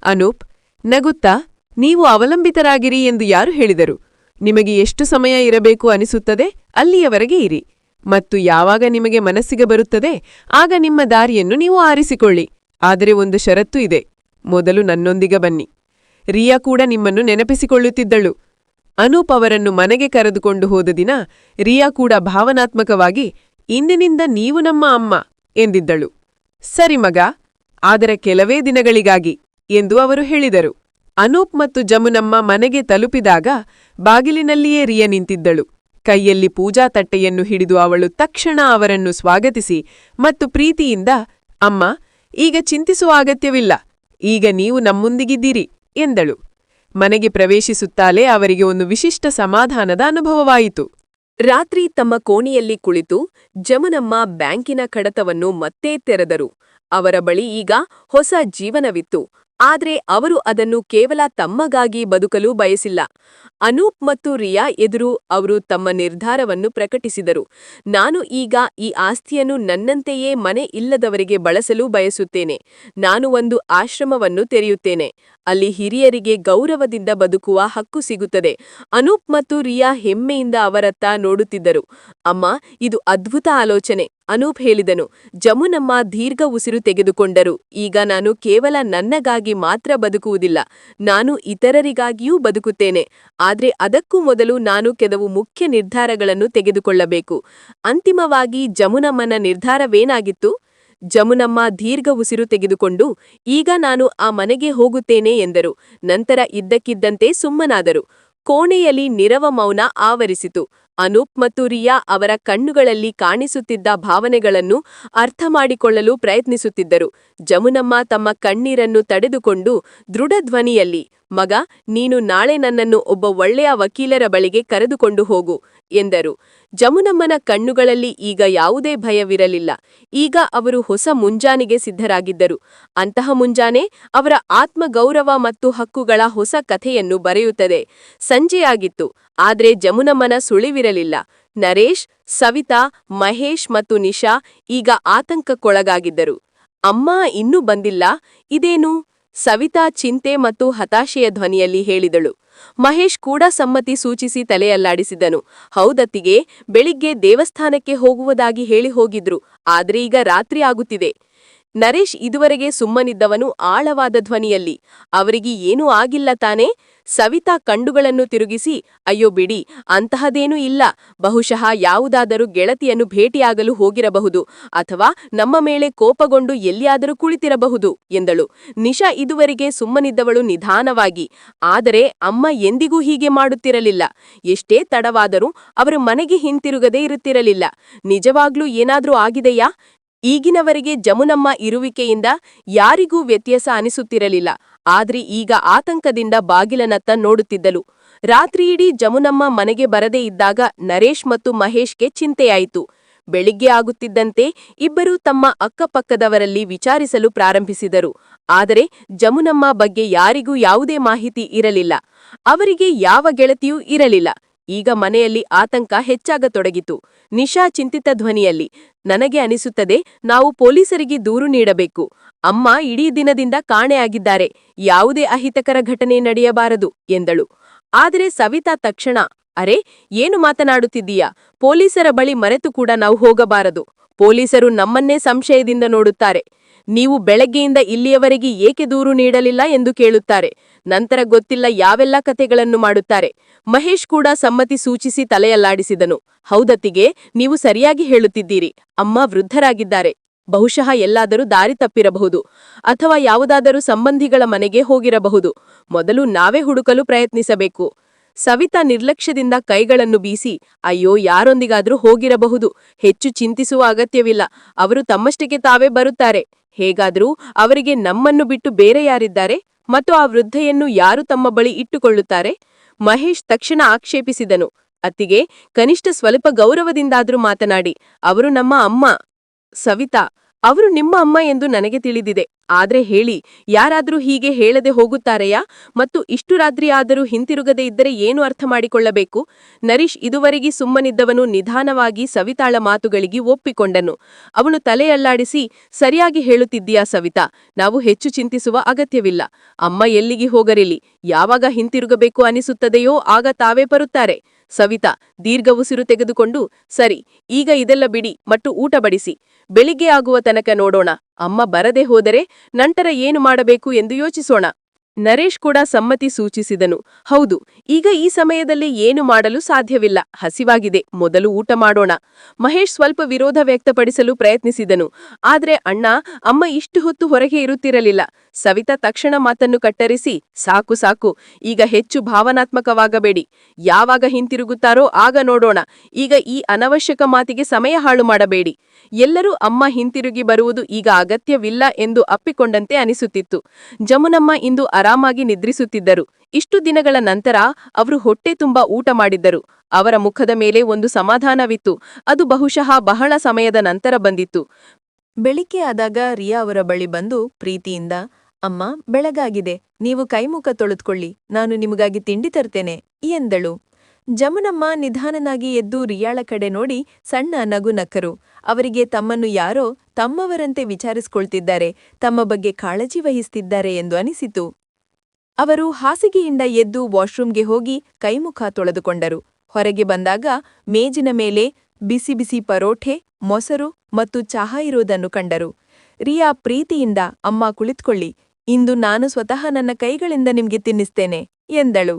ಅನೂಪ್ ನಗುತ್ತಾ, ನೀವು ಅವಲಂಬಿತರಾಗಿರಿ ಎಂದು ಯಾರು ಹೇಳಿದರು? ನಿಮಗೆ ಎಷ್ಟು ಸಮಯ ಇರಬೇಕು ಅನಿಸುತ್ತದೆ ಅಲ್ಲಿಯವರೆಗೆ ಇರಿ. ಮತ್ತು ಯಾವಾಗ ನಿಮಗೆ ಮನಸ್ಸಿಗೆ ಬರುತ್ತದೆ ಆಗ ನಿಮ್ಮ ದಾರಿಯನ್ನು ನೀವು ಆರಿಸಿಕೊಳ್ಳಿ. ಆದರೆ ಒಂದು ಷರತ್ತು ಇದೆ. ಮೊದಲು ನನ್ನೊಂದಿಗೆ ಬನ್ನಿ. ರಿಯಾ ಕೂಡ ನಿಮ್ಮನ್ನು ನೆನಪಿಸಿಕೊಳ್ಳುತ್ತಿದ್ದಳು. ಅನೂಪ್ ಅವರನ್ನು ಮನೆಗೆ ಕರೆದುಕೊಂಡು ಹೋದ ದಿನ ರಿಯಾ ಕೂಡ ಭಾವನಾತ್ಮಕವಾಗಿ, ಇಂದಿನಿಂದ ನೀವು ನಮ್ಮ ಅಮ್ಮ ಎಂದಿದ್ದಳು. ಸರಿ ಮಗ, ಆದರೆ ಕೆಲವೇ ದಿನಗಳಿಗಾಗಿ ಎಂದು ಅವರು ಹೇಳಿದರು. ಅನೂಪ್ ಮತ್ತು ಜಮುನಮ್ಮ ಮನೆಗೆ ತಲುಪಿದಾಗ ಬಾಗಿಲಿನಲ್ಲಿಯೇ ರಿಯಾ ನಿಂತಿದ್ದಳು. ಕೈಯಲ್ಲಿ ಪೂಜಾ ತಟ್ಟೆಯನ್ನು ಹಿಡಿದು ಅವಳು ತಕ್ಷಣ ಅವರನ್ನು ಸ್ವಾಗತಿಸಿ ಮತ್ತು ಪ್ರೀತಿಯಿಂದ, ಅಮ್ಮ, ಈಗ ಚಿಂತಿಸುವ ಅಗತ್ಯವಿಲ್ಲ. ಈಗ ನೀವು ನಮ್ಮೊಂದಿಗಿದ್ದೀರಿ ಎಂದಳು. ಮನೆಗೆ ಪ್ರವೇಶಿಸುತ್ತಾಲೇ ಅವರಿಗೆ ಒಂದು ವಿಶಿಷ್ಟ ಸಮಾಧಾನದ ಅನುಭವವಾಯಿತು. ರಾತ್ರಿ ತಮ್ಮ ಕೋಣೆಯಲ್ಲಿ ಕುಳಿತು ಜಮುನಮ್ಮ ಬ್ಯಾಂಕಿನ ಕಡತವನ್ನು ಮತ್ತೆ ತೆರೆದರು. ಅವರ ಬಳಿ ಈಗ ಹೊಸ ಜೀವನವಿತ್ತು. ಆದ್ರೆ ಅವರು ಅದನ್ನು ಕೇವಲ ತಮ್ಮಗಾಗಿ ಬದುಕಲು ಬಯಸಿಲ್ಲ. ಅನೂಪ್ ಮತ್ತು ರಿಯಾ ಎದುರು ಅವರು ತಮ್ಮ ನಿರ್ಧಾರವನ್ನು ಪ್ರಕಟಿಸಿದರು. ನಾನು ಈಗ ಈ ಆಸ್ತಿಯನ್ನು ನನ್ನಂತೆಯೇ ಮನೆ ಇಲ್ಲದವರಿಗೆ ಬಳಸಲು ಬಯಸುತ್ತೇನೆ. ನಾನು ಒಂದು ಆಶ್ರಮವನ್ನು ತೆರೆಯುತ್ತೇನೆ. ಅಲ್ಲಿ ಹಿರಿಯರಿಗೆ ಗೌರವದಿಂದ ಬದುಕುವ ಹಕ್ಕು ಸಿಗುತ್ತದೆ. ಅನೂಪ್ ಮತ್ತು ರಿಯಾ ಹೆಮ್ಮೆಯಿಂದ ಅವರತ್ತ ನೋಡುತ್ತಿದ್ದರು. ಅಮ್ಮ, ಇದು ಅದ್ಭುತ ಆಲೋಚನೆ, ಅನೂಪ್ ಹೇಳಿದನು. ಜಮುನಮ್ಮ ದೀರ್ಘ ಉಸಿರು ತೆಗೆದುಕೊಂಡರು. ಈಗ ನಾನು ಕೇವಲ ನನ್ನಗಾಗಿ ಮಾತ್ರ ಬದುಕುವುದಿಲ್ಲ, ನಾನು ಇತರರಿಗಾಗಿಯೂ ಬದುಕುತ್ತೇನೆ. ಆದ್ರೆ ಅದಕ್ಕೂ ಮೊದಲು ನಾನು ಕೆಲವು ಮುಖ್ಯ ನಿರ್ಧಾರಗಳನ್ನು ತೆಗೆದುಕೊಳ್ಳಬೇಕು. ಅಂತಿಮವಾಗಿ ಜಮುನಮ್ಮನ ನಿರ್ಧಾರವೇನಾಗಿತ್ತು? ಜಮುನಮ್ಮ ದೀರ್ಘ ಉಸಿರು ತೆಗೆದುಕೊಂಡು, ಈಗ ನಾನು ಆ ಮನೆಗೆ ಹೋಗುತ್ತೇನೆ ಎಂದರು. ನಂತರ ಇದ್ದಕ್ಕಿದ್ದಂತೆ ಸುಮ್ಮನಾದರು. ಕೋಣೆಯಲ್ಲಿ ನಿರವ ಮೌನ ಆವರಿಸಿತು. ಅನೂಪ್ ಮತ್ತು ರಿಯಾ ಅವರ ಕಣ್ಣುಗಳಲ್ಲಿ ಕಾಣಿಸುತ್ತಿದ್ದ ಭಾವನೆಗಳನ್ನು ಅರ್ಥಮಾಡಿಕೊಳ್ಳಲು ಪ್ರಯತ್ನಿಸುತ್ತಿದ್ದರು. ಜಮುನಮ್ಮ ತಮ್ಮ ಕಣ್ಣೀರನ್ನು ತಡೆದುಕೊಂಡು ದೃಢಧ್ವನಿಯಲ್ಲಿ, ಮಗ, ನೀನು ನಾಳೆ ನನ್ನನ್ನು ಒಬ್ಬ ಒಳ್ಳೆಯ ವಕೀಲರ ಬಳಿಗೆ ಕರೆದುಕೊಂಡು ಹೋಗು ಎಂದರು. ಜಮುನಮ್ಮನ ಕಣ್ಣುಗಳಲ್ಲಿ ಈಗ ಯಾವುದೇ ಭಯವಿರಲಿಲ್ಲ. ಈಗ ಅವರು ಹೊಸ ಮುಂಜಾನೆಗೆ ಸಿದ್ಧರಾಗಿದ್ದರು. ಅಂತಹ ಮುಂಜಾನೆ ಅವರ ಆತ್ಮಗೌರವ ಮತ್ತು ಹಕ್ಕುಗಳ ಹೊಸ ಕಥೆಯನ್ನು ಬರೆಯುತ್ತದೆ. ಸಂಜೆಯಾಗಿತ್ತು. ಆದ್ರೆ ಜಮುನಮ್ಮನ ಸುಳಿವಿರಲಿಲ್ಲ. ನರೇಶ್, ಸವಿತಾ, ಮಹೇಶ್ ಮತ್ತು ನಿಶಾ ಈಗ ಆತಂಕಕ್ಕೊಳಗಾಗಿದ್ದರು. ಅಮ್ಮ ಇನ್ನೂ ಬಂದಿಲ್ಲ, ಇದೇನು? ಸವಿತಾ ಚಿಂತೆ ಮತ್ತು ಹತಾಶೆಯ ಧ್ವನಿಯಲ್ಲಿ ಹೇಳಿದಳು. ಮಹೇಶ್ ಕೂಡ ಸಮ್ಮತಿ ಸೂಚಿಸಿ ತಲೆಯಲ್ಲಾಡಿಸಿದನು. ಹೌದತ್ತಿಗೆ, ಬೆಳಿಗ್ಗೆ ದೇವಸ್ಥಾನಕ್ಕೆ ಹೋಗುವುದಾಗಿ ಹೇಳಿ ಹೋಗಿದ್ರು. ಆದ್ರೆ ಈಗ ರಾತ್ರಿ ಆಗುತ್ತಿದೆ. ನರೇಶ್ ಇದುವರೆಗೆ ಸುಮ್ಮನಿದ್ದವನು ಆಳವಾದ ಧ್ವನಿಯಲ್ಲಿ, ಅವರಿಗೆ ಏನೂ ಆಗಿಲ್ಲ ತಾನೇ? ಸವಿತಾ ಕಣ್ಣುಗಳನ್ನು ತಿರುಗಿಸಿ, ಅಯ್ಯೋ ಬಿಡಿ, ಅಂತಹದೇನೂ ಇಲ್ಲ. ಬಹುಶಃ ಯಾವುದಾದರೂ ಗೆಳತಿಯನ್ನು ಭೇಟಿಯಾಗಲು ಹೋಗಿರಬಹುದು, ಅಥವಾ ನಮ್ಮ ಮೇಲೆ ಕೋಪಗೊಂಡು ಎಲ್ಲಿಯಾದರೂ ಕುಳಿತಿರಬಹುದು ಎಂದಳು. ನಿಶಾ ಇದುವರೆಗೆ ಸುಮ್ಮನಿದ್ದವಳು ನಿಧಾನವಾಗಿ, ಆದರೆ ಅಮ್ಮ ಎಂದಿಗೂ ಹೀಗೆ ಮಾಡುತ್ತಿರಲಿಲ್ಲ. ಎಷ್ಟೇ ತಡವಾದರೂ ಅವರು ಮನೆಗೆ ಹಿಂತಿರುಗದೇ ಇರುತ್ತಿರಲಿಲ್ಲ. ನಿಜವಾಗ್ಲೂ ಏನಾದ್ರೂ ಆಗಿದೆಯಾ? ಈಗಿನವರೆಗೆ ಜಮುನಮ್ಮ ಇರುವಿಕೆಯಿಂದ ಯಾರಿಗೂ ವ್ಯತ್ಯಾಸ ಅನಿಸುತ್ತಿರಲಿಲ್ಲ. ಆದ್ರೆ ಈಗ ಆತಂಕದಿಂದ ಬಾಗಿಲನತ್ತ ನೋಡುತ್ತಿದ್ದಳು. ರಾತ್ರಿಯಿಡೀ ಜಮುನಮ್ಮ ಮನೆಗೆ ಬರದೇ ಇದ್ದಾಗ ನರೇಶ್ ಮತ್ತು ಮಹೇಶ್ಗೆ ಚಿಂತೆಯಾಯಿತು. ಬೆಳಿಗ್ಗೆ ಆಗುತ್ತಿದ್ದಂತೆ ಇಬ್ಬರೂ ತಮ್ಮ ಅಕ್ಕಪಕ್ಕದವರಲ್ಲಿ ವಿಚಾರಿಸಲು ಪ್ರಾರಂಭಿಸಿದರು. ಆದರೆ ಜಮುನಮ್ಮ ಬಗ್ಗೆ ಯಾರಿಗೂ ಯಾವುದೇ ಮಾಹಿತಿ ಇರಲಿಲ್ಲ. ಅವರಿಗೆ ಯಾವ ಗೆಳತಿಯೂ ಇರಲಿಲ್ಲ. ಈಗ ಮನೆಯಲ್ಲಿ ಆತಂಕ ಹೆಚ್ಚಾಗತೊಡಗಿತು. ನಿಶಾ ಚಿಂತಿತ ಧ್ವನಿಯಲ್ಲಿ, ನನಗೆ ಅನಿಸುತ್ತದೆ ನಾವು ಪೊಲೀಸರಿಗೆ ದೂರು ನೀಡಬೇಕು. ಅಮ್ಮ ಇಡೀ ದಿನದಿಂದ ಕಾಣೆಯಾಗಿದ್ದಾರೆ. ಯಾವುದೇ ಅಹಿತಕರ ಘಟನೆ ನಡೆಯಬಾರದು ಎಂದಳು. ಆದರೆ ಸವಿತಾ ತಕ್ಷಣ, ಅರೆ, ಏನು ಮಾತನಾಡುತ್ತಿದ್ದೀಯಾ? ಪೊಲೀಸರ ಬಳಿ ಮರೆತು ಕೂಡ ನಾವು ಹೋಗಬಾರದು. ಪೊಲೀಸರು ನಮ್ಮನ್ನೇ ಸಂಶಯದಿಂದ ನೋಡುತ್ತಾರೆ. ನೀವು ಬೆಳಗ್ಗೆಯಿಂದ ಇಲ್ಲಿಯವರೆಗೆ ಏಕೆ ದೂರು ನೀಡಲಿಲ್ಲ ಎಂದು ಕೇಳುತ್ತಾರೆ. ನಂತರ ಗೊತ್ತಿಲ್ಲ ಯಾವೆಲ್ಲ ಕಥೆಗಳನ್ನು ಮಾಡುತ್ತಾರೆ. ಮಹೇಶ್ ಕೂಡ ಸಮ್ಮತಿ ಸೂಚಿಸಿ ತಲೆಯಲ್ಲಾಡಿಸಿದನು. ಹೌದತ್ತಿಗೆ, ನೀವು ಸರಿಯಾಗಿ ಹೇಳುತ್ತಿದ್ದೀರಿ. ಅಮ್ಮ ವೃದ್ಧರಾಗಿದ್ದಾರೆ. ಬಹುಶಃ ಎಲ್ಲಾದರೂ ದಾರಿ ತಪ್ಪಿರಬಹುದು, ಅಥವಾ ಯಾವುದಾದರೂ ಸಂಬಂಧಿಗಳ ಮನೆಗೆ ಹೋಗಿರಬಹುದು. ಮೊದಲು ನಾವೇ ಹುಡುಕಲು ಪ್ರಯತ್ನಿಸಬೇಕು. ಸವಿತಾ ನಿರ್ಲಕ್ಷ್ಯದಿಂದ ಕೈಗಳನ್ನು ಬೀಸಿ, ಅಯ್ಯೋ, ಯಾರೊಂದಿಗಾದ್ರೂ ಹೋಗಿರಬಹುದು. ಹೆಚ್ಚು ಚಿಂತಿಸುವ ಅಗತ್ಯವಿಲ್ಲ. ಅವರು ತಮ್ಮಷ್ಟಕ್ಕೆ ತಾವೇ ಬರುತ್ತಾರೆ. ಹೇಗಾದರೂ ಅವರಿಗೆ ನಮ್ಮನ್ನು ಬಿಟ್ಟು ಬೇರೆ ಯಾರಿದ್ದಾರೆ? ಮತ್ತು ಆ ವೃದ್ಧೆಯನ್ನು ಯಾರು ತಮ್ಮ ಬಳಿ ಇಟ್ಟುಕೊಳ್ಳುತ್ತಾರೆ? ಮಹೇಶ್ ತಕ್ಷಣ ಆಕ್ಷೇಪಿಸಿದನು. ಅತ್ತಿಗೆ, ಕನಿಷ್ಠ ಸ್ವಲ್ಪ ಗೌರವದಿಂದಾದ್ರೂ ಮಾತನಾಡಿ. ಅವರು ನಮ್ಮ ಅಮ್ಮ. ಸವಿತಾ, ಅವರು ನಿಮ್ಮ ಅಮ್ಮ ಎಂದು ನನಗೆ ತಿಳಿದಿದೆ. ಆದ್ರೆ ಹೇಳಿ, ಯಾರಾದ್ರೂ ಹೀಗೆ ಹೇಳದೆ ಹೋಗುತ್ತಾರೆಯಾ? ಮತ್ತು ಇಷ್ಟು ರಾತ್ರಿ ಆದರೂ ಹಿಂತಿರುಗದೆ ಇದ್ದರೆ ಏನು ಅರ್ಥ ಮಾಡಿಕೊಳ್ಳಬೇಕು? ನರೀಶ್ ಇದುವರೆಗೆ ಸುಮ್ಮನಿದ್ದವನು ನಿಧಾನವಾಗಿ ಸವಿತಾಳ ಮಾತುಗಳಿಗೆ ಒಪ್ಪಿಕೊಂಡನು. ಅವನು ತಲೆಯಲ್ಲಾಡಿಸಿ, ಸರಿಯಾಗಿ ಹೇಳುತ್ತಿದ್ದೀಯಾ ಸವಿತಾ, ನಾವು ಹೆಚ್ಚು ಚಿಂತಿಸುವ ಅಗತ್ಯವಿಲ್ಲ. ಅಮ್ಮ ಎಲ್ಲಿಗೆ ಹೋಗರಿಲಿ, ಯಾವಾಗ ಹಿಂತಿರುಗಬೇಕು ಅನಿಸುತ್ತದೆಯೋ ಆಗ ತಾವೇ ಬರುತ್ತಾರೆ. ಸವಿತಾ ದೀರ್ಘ ಉಸಿರು ತೆಗೆದುಕೊಂಡು, ಸರಿ, ಈಗ ಇದೆಲ್ಲ ಬಿಡಿ ಮತ್ತು ಊಟ ಬಡಿಸಿ. ಬೆಳಿಗ್ಗೆ ಆಗುವ ತನಕ ನೋಡೋಣ. ಅಮ್ಮ ಬರದೆ ಹೋದರೆ ನಂತರ ಏನು ಮಾಡಬೇಕು ಎಂದು ಯೋಚಿಸೋಣ. ನರೇಶ್ ಕೂಡ ಸಮ್ಮತಿ ಸೂಚಿಸಿದನು. ಹೌದು, ಈಗ ಈ ಸಮಯದಲ್ಲಿ ಏನು ಮಾಡಲು ಸಾಧ್ಯವಿಲ್ಲ. ಹಸಿವಾಗಿದೆ, ಮೊದಲು ಊಟ ಮಾಡೋಣ. ಮಹೇಶ್ ಸ್ವಲ್ಪ ವಿರೋಧ ವ್ಯಕ್ತಪಡಿಸಲು ಪ್ರಯತ್ನಿಸಿದನು. ಆದ್ರೆ ಅಣ್ಣ, ಅಮ್ಮ ಇಷ್ಟು ಹೊತ್ತು ಹೊರಗೆ ಇರುತ್ತಿರಲಿಲ್ಲ. ಸವಿತಾ ತಕ್ಷಣ ಮಾತನ್ನು ಕತ್ತರಿಸಿ, ಸಾಕು ಸಾಕು, ಈಗ ಹೆಚ್ಚು ಭಾವನಾತ್ಮಕವಾಗಬೇಡಿ. ಯಾವಾಗ ಹಿಂತಿರುಗುತ್ತಾರೋ ಆಗ ನೋಡೋಣ. ಈಗ ಈ ಅನವಶ್ಯಕ ಮಾತಿಗೆ ಸಮಯ ಹಾಳು ಮಾಡಬೇಡಿ. ಎಲ್ಲರೂ ಅಮ್ಮ ಹಿಂತಿರುಗಿ ಬರುವುದು ಈಗ ಅಗತ್ಯವಿಲ್ಲ ಎಂದು ಅಪ್ಪಿಕೊಂಡಂತೆ ಅನಿಸುತ್ತಿತ್ತು. ಜಮುನಮ್ಮ ಇಂದು ಆರಾಮಾಗಿ ನಿದ್ರಿಸುತ್ತಿದ್ದರು. ಇಷ್ಟು ದಿನಗಳ ನಂತರ ಅವರು ಹೊಟ್ಟೆ ತುಂಬಾ ಊಟ ಮಾಡಿದ್ದರು. ಅವರ ಮುಖದ ಮೇಲೆ ಒಂದು ಸಮಾಧಾನವಿತ್ತು. ಅದು ಬಹುಶಃ ಬಹಳ ಸಮಯದ ನಂತರ ಬಂದಿತ್ತು. ಬೆಳಿಗ್ಗೆ ಆದಾಗ ರಿಯಾ ಅವರ ಬಳಿ ಬಂದು ಪ್ರೀತಿಯಿಂದ, ಅಮ್ಮ, ಬೆಳಗಾಗಿದೆ, ನೀವು ಕೈಮುಖ ತೊಳೆದುಕೊಳ್ಳಿ, ನಾನು ನಿಮಗಾಗಿ ತಿಂಡಿ ತರ್ತೇನೆ ಎಂದಳು. ಜಮುನಮ್ಮ ನಿಧಾನನಾಗಿ ಎದ್ದು ರಿಯಾಳ ಕಡೆ ನೋಡಿ ಸಣ್ಣ ನಗು ನಕ್ಕರು. ಅವರಿಗೆ ತಮ್ಮನ್ನು ಯಾರೋ ತಮ್ಮವರಂತೆ ವಿಚಾರಿಸಿಕೊಳ್ತಿದ್ದಾರೆ, ತಮ್ಮ ಬಗ್ಗೆ ಕಾಳಜಿ ವಹಿಸ್ತಿದ್ದಾರೆ ಎಂದು ಅನಿಸಿತು. ಅವರು ಹಾಸಿಗೆಯಿಂದ ಎದ್ದು ವಾಶ್ರೂಮ್ಗೆ ಹೋಗಿ ಕೈಮುಖ ತೊಳೆದುಕೊಂಡರು. ಹೊರಗೆ ಬಂದಾಗ ಮೇಜಿನ ಮೇಲೆ ಬಿಸಿ ಬಿಸಿ ಪರೋಠೆ, ಮೊಸರು ಮತ್ತು ಚಹಾ ಇರುವುದನ್ನು ಕಂಡರು. ರಿಯಾ ಪ್ರೀತಿಯಿಂದ, ಅಮ್ಮ ಕುಳಿತುಕೊಳ್ಳಿ, ಇಂದು ನಾನು ಸ್ವತಃ ನನ್ನ ಕೈಗಳಿಂದ ನಿಮ್ಗೆ ತಿನ್ನಿಸ್ತೇನೆ ಎಂದಳು.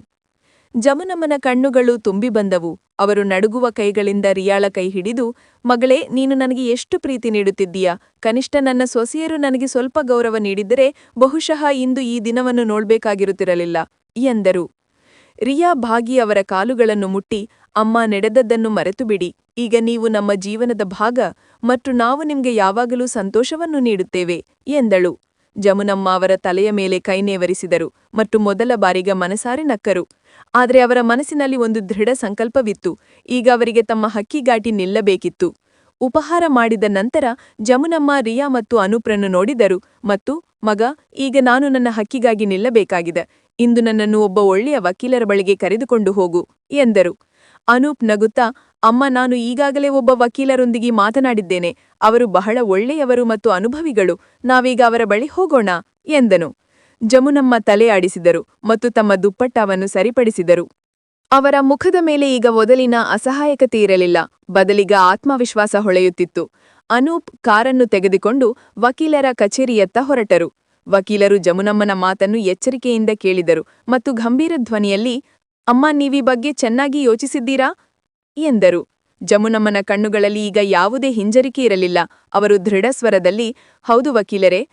ಜಮುನಮ್ಮನ ಕಣ್ಣುಗಳು ತುಂಬಿ ಬಂದವು. ಅವರು ನಡುಗುವ ಕೈಗಳಿಂದ ರಿಯಾಳ ಕೈ ಹಿಡಿದು, ಮಗಳೇ, ನೀನು ನನಗೆ ಎಷ್ಟು ಪ್ರೀತಿ ನೀಡುತ್ತಿದ್ದೀಯಾ? ಕನಿಷ್ಠ ನನ್ನ ಸೊಸೆಯರು ನನಗೆ ಸ್ವಲ್ಪ ಗೌರವ ನೀಡಿದ್ದರೆ ಬಹುಶಃ ಇಂದು ಈ ದಿನವನ್ನು ನೋಡ್ಬೇಕಾಗಿರುತ್ತಿರಲಿಲ್ಲ ಎಂದರು. ರಿಯಾ ಭಾಗಿ ಅವರ ಕಾಲುಗಳನ್ನು ಮುಟ್ಟಿ, ಅಮ್ಮ, ನಡೆದದ್ದನ್ನು ಮರೆತುಬಿಡಿ. ಈಗ ನೀವು ನಮ್ಮ ಜೀವನದ ಭಾಗ ಮತ್ತು ನಾವು ನಿಮ್ಗೆ ಯಾವಾಗಲೂ ಸಂತೋಷವನ್ನು ನೀಡುತ್ತೇವೆ ಎಂದಳು. ಜಮುನಮ್ಮ ಅವರ ತಲೆಯ ಮೇಲೆ ಕೈನೇವರಿಸಿದರು ಮತ್ತು ಮೊದಲ ಬಾರಿಗೆ ಮನಸಾರೆ ನಕ್ಕರು. ಆದರೆ ಅವರ ಮನಸ್ಸಿನಲ್ಲಿ ಒಂದು ದೃಢ ಸಂಕಲ್ಪವಿತ್ತು. ಈಗ ಅವರಿಗೆ ತಮ್ಮ ಹಕ್ಕಿಗಾಟಿ ನಿಲ್ಲಬೇಕಿತ್ತು. ಉಪಹಾರ ಮಾಡಿದ ನಂತರ ಜಮುನಮ್ಮ ರಿಯಾ ಮತ್ತು ಅನೂಪ್ರನ್ನು ನೋಡಿದರು ಮತ್ತು, ಮಗ, ಈಗ ನಾನು ನನ್ನ ಹಕ್ಕಿಗಾಗಿ ನಿಲ್ಲಬೇಕಾಗಿದೆ. ಇಂದು ನನ್ನನ್ನು ಒಬ್ಬ ಒಳ್ಳೆಯ ವಕೀಲರ ಬಳಿಗೆ ಕರೆದುಕೊಂಡು ಹೋಗು ಎಂದರು. ಅನೂಪ್ ನಗುತ್ತಾ, ಅಮ್ಮ, ನಾನು ಈಗಾಗಲೇ ಒಬ್ಬ ವಕೀಲರೊಂದಿಗೆ ಮಾತನಾಡಿದ್ದೇನೆ. ಅವರು ಬಹಳ ಒಳ್ಳೆಯವರು ಮತ್ತು ಅನುಭವಿಗಳು. ನಾವೀಗ ಅವರ ಬಳಿ ಹೋಗೋಣ ಎಂದನು. ಜಮುನಮ್ಮ ತಲೆ ಆಡಿಸಿದರು ಮತ್ತು ತಮ್ಮ ದುಪ್ಪಟ್ಟವನ್ನು ಸರಿಪಡಿಸಿದರು. ಅವರ ಮುಖದ ಮೇಲೆ ಈಗ ಮೊದಲಿನ ಅಸಹಾಯಕತೆ ಇರಲಿಲ್ಲ, ಬದಲಿಗ ಆತ್ಮವಿಶ್ವಾಸ ಹೊಳೆಯುತ್ತಿತ್ತು. ಅನೂಪ್ ಕಾರನ್ನು ತೆಗೆದುಕೊಂಡು ವಕೀಲರ ಕಚೇರಿಯತ್ತ ಹೊರಟರು. ವಕೀಲರು ಜಮುನಮ್ಮನ ಮಾತನ್ನು ಎಚ್ಚರಿಕೆಯಿಂದ ಕೇಳಿದರು ಮತ್ತು ಗಂಭೀರ ಧ್ವನಿಯಲ್ಲಿ, ಅಮ್ಮ, ನೀವೀ ಬಗ್ಗೆ ಚೆನ್ನಾಗಿ ಯೋಚಿಸಿದ್ದೀರಾ ಎಂದರು. ಜಮುನಮ್ಮನ ಕಣ್ಣುಗಳಲ್ಲಿ ಈಗ ಯಾವುದೇ ಹಿಂಜರಿಕೆ ಇರಲಿಲ್ಲ. ಅವರು ದೃಢ ಸ್ವರದಲ್ಲಿ, ಹೌದು ವಕೀಲರೇ,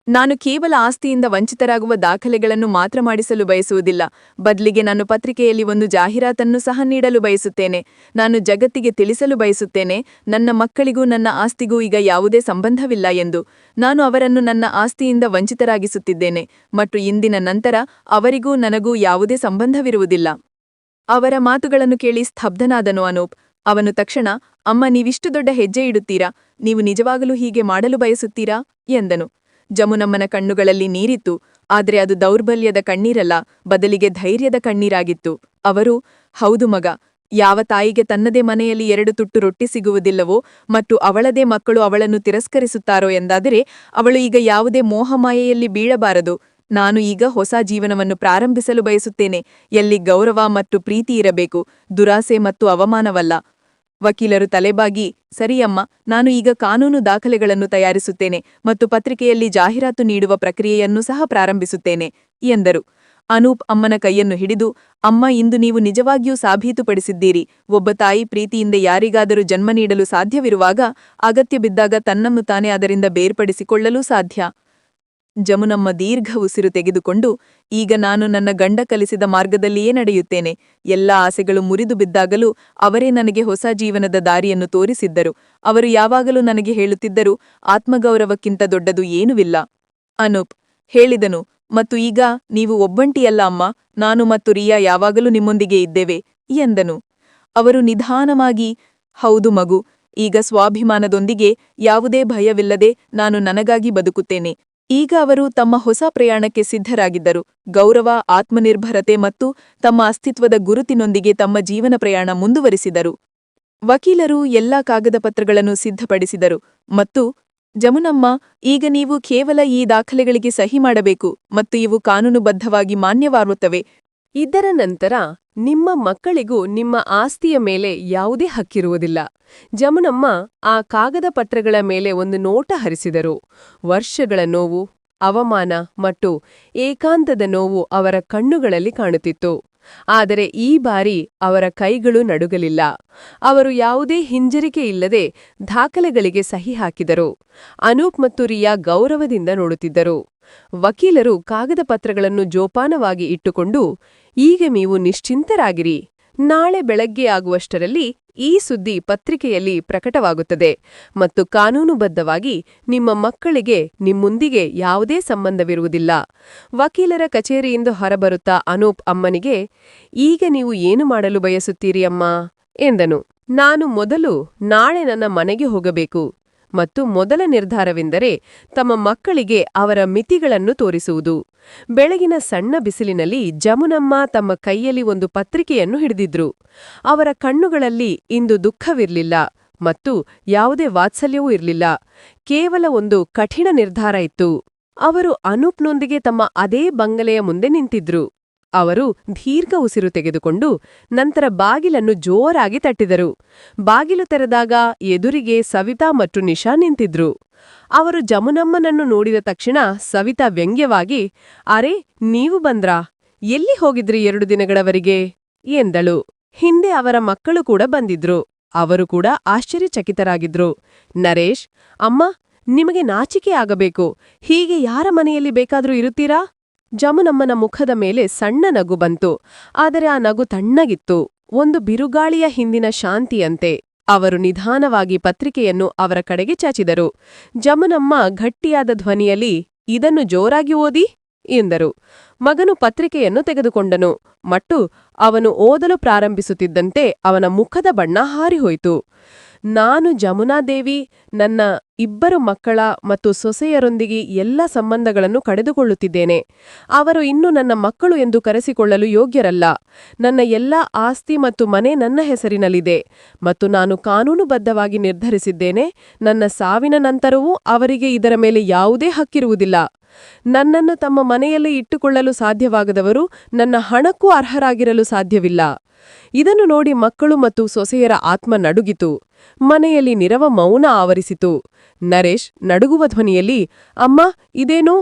ನಾನು ಕೇವಲ ಆಸ್ತಿಯಿಂದ ವಂಚಿತರಾಗುವ ದಾಖಲೆಗಳನ್ನು ಮಾತ್ರ ಮಾಡಿಸಲು ಬಯಸುವುದಿಲ್ಲ. ಬದಲಿಗೆ ನಾನು ಪತ್ರಿಕೆಯಲ್ಲಿ ಒಂದು ಜಾಹೀರಾತನ್ನು ಸಹ ನೀಡಲು ಬಯಸುತ್ತೇನೆ. ನಾನು ಜಗತ್ತಿಗೆ ತಿಳಿಸಲು ಬಯಸುತ್ತೇನೆ, ನನ್ನ ಮಕ್ಕಳಿಗೂ ನನ್ನ ಆಸ್ತಿಗೂ ಈಗ ಯಾವುದೇ ಸಂಬಂಧವಿಲ್ಲ ಎಂದು. ನಾನು ಅವರನ್ನು ನನ್ನ ಆಸ್ತಿಯಿಂದ ವಂಚಿತರಾಗಿಸುತ್ತಿದ್ದೇನೆ ಮತ್ತು ಇಂದಿನ ನಂತರ ಅವರಿಗೂ ನನಗೂ ಯಾವುದೇ ಸಂಬಂಧವಿರುವುದಿಲ್ಲ. ಅವರ ಮಾತುಗಳನ್ನು ಕೇಳಿ ಸ್ತಬ್ಧನಾದನು ಅನೂಪ್. ಅವನು ತಕ್ಷಣ, ಅಮ್ಮ, ನೀವಿಷ್ಟು ದೊಡ್ಡ ಹೆಜ್ಜೆ ಇಡುತ್ತೀರಾ? ನೀವು ನಿಜವಾಗಲೂ ಹೀಗೆ ಮಾಡಲು ಬಯಸುತ್ತೀರಾ ಎಂದನು. ಜಮುನಮ್ಮನ ಕಣ್ಣುಗಳಲ್ಲಿ ನೀರಿತ್ತು. ಆದರೆ ಅದು ದೌರ್ಬಲ್ಯದ ಕಣ್ಣೀರಲ್ಲ, ಬದಲಿಗೆ ಧೈರ್ಯದ ಕಣ್ಣೀರಾಗಿತ್ತು. ಅವರು, ಹೌದು ಮಗ, ಯಾವ ತಾಯಿಗೆ ತನ್ನದೇ ಮನೆಯಲ್ಲಿ 2 ತುಟ್ಟು ರೊಟ್ಟಿ ಸಿಗುವುದಿಲ್ಲವೋ ಮತ್ತು ಅವಳದೇ ಮಕ್ಕಳು ಅವಳನ್ನು ತಿರಸ್ಕರಿಸುತ್ತಾರೋ ಎಂದಾದರೆ ಅವಳು ಈಗ ಯಾವುದೇ ಮೋಹಮಾಯೆಯಲ್ಲಿ ಬೀಳಬಾರದು. ನಾನು ಈಗ ಹೊಸ ಜೀವನವನ್ನು ಪ್ರಾರಂಭಿಸಲು ಬಯಸುತ್ತೇನೆ, ಎಲ್ಲಿ ಗೌರವ ಮತ್ತು ಪ್ರೀತಿ ಇರಬೇಕು, ದುರಾಸೆ ಮತ್ತು ಅವಮಾನವಲ್ಲ. ವಕೀಲರು ತಲೆಬಾಗಿ, ಸರಿಯಮ್ಮ, ನಾನು ಈಗ ಕಾನೂನು ದಾಖಲೆಗಳನ್ನು ತಯಾರಿಸುತ್ತೇನೆ ಮತ್ತು ಪತ್ರಿಕೆಯಲ್ಲಿ ಜಾಹೀರಾತು ನೀಡುವ ಪ್ರಕ್ರಿಯೆಯನ್ನು ಸಹ ಪ್ರಾರಂಭಿಸುತ್ತೇನೆ ಎಂದರು. ಅನೂಪ್ ಅಮ್ಮನ ಕೈಯನ್ನು ಹಿಡಿದು, ಅಮ್ಮ, ಇಂದು ನೀವು ನಿಜವಾಗಿಯೂ ಸಾಬೀತುಪಡಿಸಿದ್ದೀರಿ. ಒಬ್ಬ ತಾಯಿ ಪ್ರೀತಿಯಿಂದ ಯಾರಿಗಾದರೂ ಜನ್ಮ ನೀಡಲು ಸಾಧ್ಯವಿರುವಾಗ ಅಗತ್ಯ ಬಿದ್ದಾಗ ತನ್ನನ್ನು ತಾನೇ ಅದರಿಂದ ಬೇರ್ಪಡಿಸಿಕೊಳ್ಳಲೂ ಸಾಧ್ಯ. ಜಮುನಮ್ಮ ದೀರ್ಘ ಉಸಿರು ತೆಗೆದುಕೊಂಡು, ಈಗ ನಾನು ನನ್ನ ಗಂಡ ಕಲಿಸಿದ ಮಾರ್ಗದಲ್ಲಿಯೇ ನಡೆಯುತ್ತೇನೆ. ಎಲ್ಲ ಆಸೆಗಳು ಮುರಿದು ಬಿದ್ದಾಗಲೂ ಅವರೇ ನನಗೆ ಹೊಸ ಜೀವನದ ದಾರಿಯನ್ನು ತೋರಿಸಿದ್ದರು. ಅವರು ಯಾವಾಗಲೂ ನನಗೆ ಹೇಳುತ್ತಿದ್ದರು, ಆತ್ಮಗೌರವಕ್ಕಿಂತ ದೊಡ್ಡದು ಏನೂವಿಲ್ಲ. ಅನೂಪ್ ಹೇಳಿದನು, ಮತ್ತು ಈಗ ನೀವು ಒಬ್ಬಂಟಿಯಲ್ಲ ಅಮ್ಮ, ನಾನು ಮತ್ತು ರಿಯಾ ಯಾವಾಗಲೂ ನಿಮ್ಮೊಂದಿಗೆ ಇದ್ದೇವೆ ಎಂದನು. ಅವರು ನಿಧಾನವಾಗಿ, ಹೌದು ಮಗು, ಈಗ ಸ್ವಾಭಿಮಾನದೊಂದಿಗೆ ಯಾವುದೇ ಭಯವಿಲ್ಲದೆ ನಾನು ನನಗಾಗಿ ಬದುಕುತ್ತೇನೆ. ಈಗ ಅವರು ತಮ್ಮ ಹೊಸ ಪ್ರಯಾಣಕ್ಕೆ ಸಿದ್ಧರಾಗಿದ್ದರು. ಗೌರವ, ಆತ್ಮನಿರ್ಭರತೆ ಮತ್ತು ತಮ್ಮ ಅಸ್ತಿತ್ವದ ಗುರುತಿನೊಂದಿಗೆ ತಮ್ಮ ಜೀವನ ಪ್ರಯಾಣ ಮುಂದುವರಿಸಿದರು. ವಕೀಲರು ಎಲ್ಲಾ ಕಾಗದಪತ್ರಗಳನ್ನು ಸಿದ್ಧಪಡಿಸಿದರು ಮತ್ತು ಜಮುನಮ್ಮ, ಈಗ ನೀವು ಕೇವಲ ಈ ದಾಖಲೆಗಳಿಗೆ ಸಹಿ ಮಾಡಬೇಕು ಮತ್ತು ಇವು ಕಾನೂನುಬದ್ಧವಾಗಿ ಮಾನ್ಯವಾಗುತ್ತವೆ. ಇದರ ನಂತರ ನಿಮ್ಮ ಮಕ್ಕಳಿಗೂ ನಿಮ್ಮ ಆಸ್ತಿಯ ಮೇಲೆ ಯಾವುದೇ ಹಕ್ಕಿರುವುದಿಲ್ಲ. ಜಮುನಮ್ಮ ಆ ಕಾಗದ ಪತ್ರಗಳ ಮೇಲೆ ಒಂದು ನೋಟ ಹರಿಸಿದರು. ವರ್ಷಗಳ ನೋವು, ಅವಮಾನ ಮತ್ತು ಏಕಾಂತದ ನೋವು ಅವರ ಕಣ್ಣುಗಳಲ್ಲಿ ಕಾಣುತ್ತಿತ್ತು. ಆದರೆ ಈ ಬಾರಿ ಅವರ ಕೈಗಳು ನಡುಗಲಿಲ್ಲ. ಅವರು ಯಾವುದೇ ಹಿಂಜರಿಕೆ ಇಲ್ಲದೆ ದಾಖಲೆಗಳಿಗೆ ಸಹಿ ಹಾಕಿದರು. ಅನೂಪ್ ಮತ್ತು ರಿಯಾ ಗೌರವದಿಂದ ನೋಡುತ್ತಿದ್ದರು. ವಕೀಲರು ಕಾಗದ ಪತ್ರಗಳನ್ನು ಜೋಪಾನವಾಗಿ ಇಟ್ಟುಕೊಂಡು, ಈಗ ನೀವು ನಿಶ್ಚಿಂತರಾಗಿರಿ. ನಾಳೆ ಬೆಳಗ್ಗೆ ಆಗುವಷ್ಟರಲ್ಲಿ ಈ ಸುದ್ದಿ ಪತ್ರಿಕೆಯಲ್ಲಿ ಪ್ರಕಟವಾಗುತ್ತದೆ ಮತ್ತು ಕಾನೂನುಬದ್ಧವಾಗಿ ನಿಮ್ಮ ಮಕ್ಕಳಿಗೆ ನಿಮ್ಮೊಂದಿಗೆ ಯಾವುದೇ ಸಂಬಂಧವಿರುವುದಿಲ್ಲ. ವಕೀಲರ ಕಚೇರಿಯಿಂದ ಹೊರಬರುತ್ತಾ ಅನೂಪ್ ಅಮ್ಮನಿಗೆ, ಈಗ ನೀವು ಏನು ಮಾಡಲು ಬಯಸುತ್ತೀರಿ ಅಮ್ಮ ಎಂದನು. ನಾನು ಮೊದಲು ನಾಳೆ ನನ್ನ ಮನೆಗೆ ಹೋಗಬೇಕು ಮತ್ತು ಮೊದಲ ನಿರ್ಧಾರವೆಂದರೆ ತಮ್ಮ ಮಕ್ಕಳಿಗೆ ಅವರ ಮಿತಿಗಳನ್ನು ತೋರಿಸುವುದು. ಬೆಳಗಿನ ಸಣ್ಣ ಬಿಸಿಲಿನಲ್ಲಿ ಜಮುನಮ್ಮ ತಮ್ಮ ಕೈಯಲ್ಲಿ ಒಂದು ಪತ್ರಿಕೆಯನ್ನು ಹಿಡಿದಿದ್ರು. ಅವರ ಕಣ್ಣುಗಳಲ್ಲಿ ಇಂದು ದುಃಖವಿರಲಿಲ್ಲ ಮತ್ತು ಯಾವುದೇ ವಾತ್ಸಲ್ಯವೂ ಇರಲಿಲ್ಲ. ಕೇವಲ ಒಂದು ಕಠಿಣ ನಿರ್ಧಾರ ಇತ್ತು. ಅವರು ಅನೂಪ್ನೊಂದಿಗೆ ತಮ್ಮ ಅದೇ ಬಂಗಲೆಯ ಮುಂದೆ ನಿಂತಿದ್ರು. ಅವರು ದೀರ್ಘ ಉಸಿರು ತೆಗೆದುಕೊಂಡು ನಂತರ ಬಾಗಿಲನ್ನು ಜೋರಾಗಿ ತಟ್ಟಿದರು. ಬಾಗಿಲು ತೆರೆದಾಗ ಎದುರಿಗೆ ಸವಿತಾ ಮತ್ತು ನಿಶಾ ನಿಂತಿದ್ರು. ಅವರು ಜಮುನಮ್ಮನನ್ನು ನೋಡಿದ ತಕ್ಷಣ ಸವಿತಾ ವ್ಯಂಗ್ಯವಾಗಿ, ಅರೆ, ನೀವು ಬಂದ್ರಾ? ಎಲ್ಲಿ ಹೋಗಿದ್ರಿ 2 ದಿನಗಳವರೆಗೆ ಎಂದಳು. ಹಿಂದೆ ಅವರ ಮಕ್ಕಳು ಕೂಡ ಬಂದಿದ್ರು. ಅವರು ಕೂಡ ಆಶ್ಚರ್ಯಚಕಿತರಾಗಿದ್ರು. ನರೇಶ್, ಅಮ್ಮ, ನಿಮಗೆ ನಾಚಿಕೆ ಆಗಬೇಕು. ಹೀಗೆ ಯಾರ ಮನೆಯಲ್ಲಿ ಬೇಕಾದ್ರೂ ಇರುತ್ತೀರಾ? ಜಮುನಮ್ಮನ ಮುಖದ ಮೇಲೆ ಸಣ್ಣ ನಗು ಬಂತು. ಆದರೆ ಆ ನಗು ತಣ್ಣಗಿತ್ತು, ಒಂದು ಬಿರುಗಾಳಿಯ ಹಿಂದಿನ ಶಾಂತಿಯಂತೆ. ಅವರು ನಿಧಾನವಾಗಿ ಪತ್ರಿಕೆಯನ್ನು ಅವರ ಕಡೆಗೆ ಚಾಚಿದರು. ಜಮುನಮ್ಮ ಗಟ್ಟಿಯಾದ ಧ್ವನಿಯಲ್ಲಿ, ಇದನ್ನು ಜೋರಾಗಿ ಓದಿ ಎಂದರು. ಮಗನು ಪತ್ರಿಕೆಯನ್ನು ತೆಗೆದುಕೊಂಡನು ಮತ್ತು ಅವನು ಓದಲು ಪ್ರಾರಂಭಿಸುತ್ತಿದ್ದಂತೆ ಅವನ ಮುಖದ ಬಣ್ಣ ಹಾರಿಹೋಯಿತು. ನಾನು ಜಮುನಾದೇವಿ ನನ್ನ 2 ಮಕ್ಕಳ ಮತ್ತು ಸೊಸೆಯರೊಂದಿಗೆ ಎಲ್ಲ ಸಂಬಂಧಗಳನ್ನು ಕಳೆದುಕೊಳ್ಳುತ್ತಿದ್ದೇನೆ. ಅವರು ಇನ್ನು ನನ್ನ ಮಕ್ಕಳು ಎಂದು ಕರೆಸಿಕೊಳ್ಳಲು ಯೋಗ್ಯರಲ್ಲ. ನನ್ನ ಎಲ್ಲ ಆಸ್ತಿ ಮತ್ತು ಮನೆ ನನ್ನ ಹೆಸರಿನಲ್ಲಿದೆ ಮತ್ತು ನಾನು ಕಾನೂನುಬದ್ಧವಾಗಿ ನಿರ್ಧರಿಸಿದ್ದೇನೆ, ನನ್ನ ಸಾವಿನ ನಂತರವೂ ಅವರಿಗೆ ಇದರ ಮೇಲೆ ಯಾವುದೇ ಹಕ್ಕಿರುವುದಿಲ್ಲ. ನನ್ನನ್ನು ತಮ್ಮ ಮನೆಯಲ್ಲಿ ಇಟ್ಟುಕೊಳ್ಳಲು ಸಾಧ್ಯವಾಗದವರು ನನ್ನ ಹಣಕ್ಕೂ ಅರ್ಹರಾಗಿರಲು ಸಾಧ್ಯವಿಲ್ಲ. ಇದನ್ನು ನೋಡಿ ಮಕ್ಕಳು ಮತ್ತು ಸೊಸೆಯರ ಆತ್ಮ ನಡುಗಿತು. ಮನೆಯಲ್ಲಿ ನಿರವ ಮೌನ ಆವರಿಸಿತು. ನರೇಶ್ ನಡುಗುವ ಧ್ವನಿಯಲ್ಲಿ, ಅಮ್ಮ, ಇದೇನು?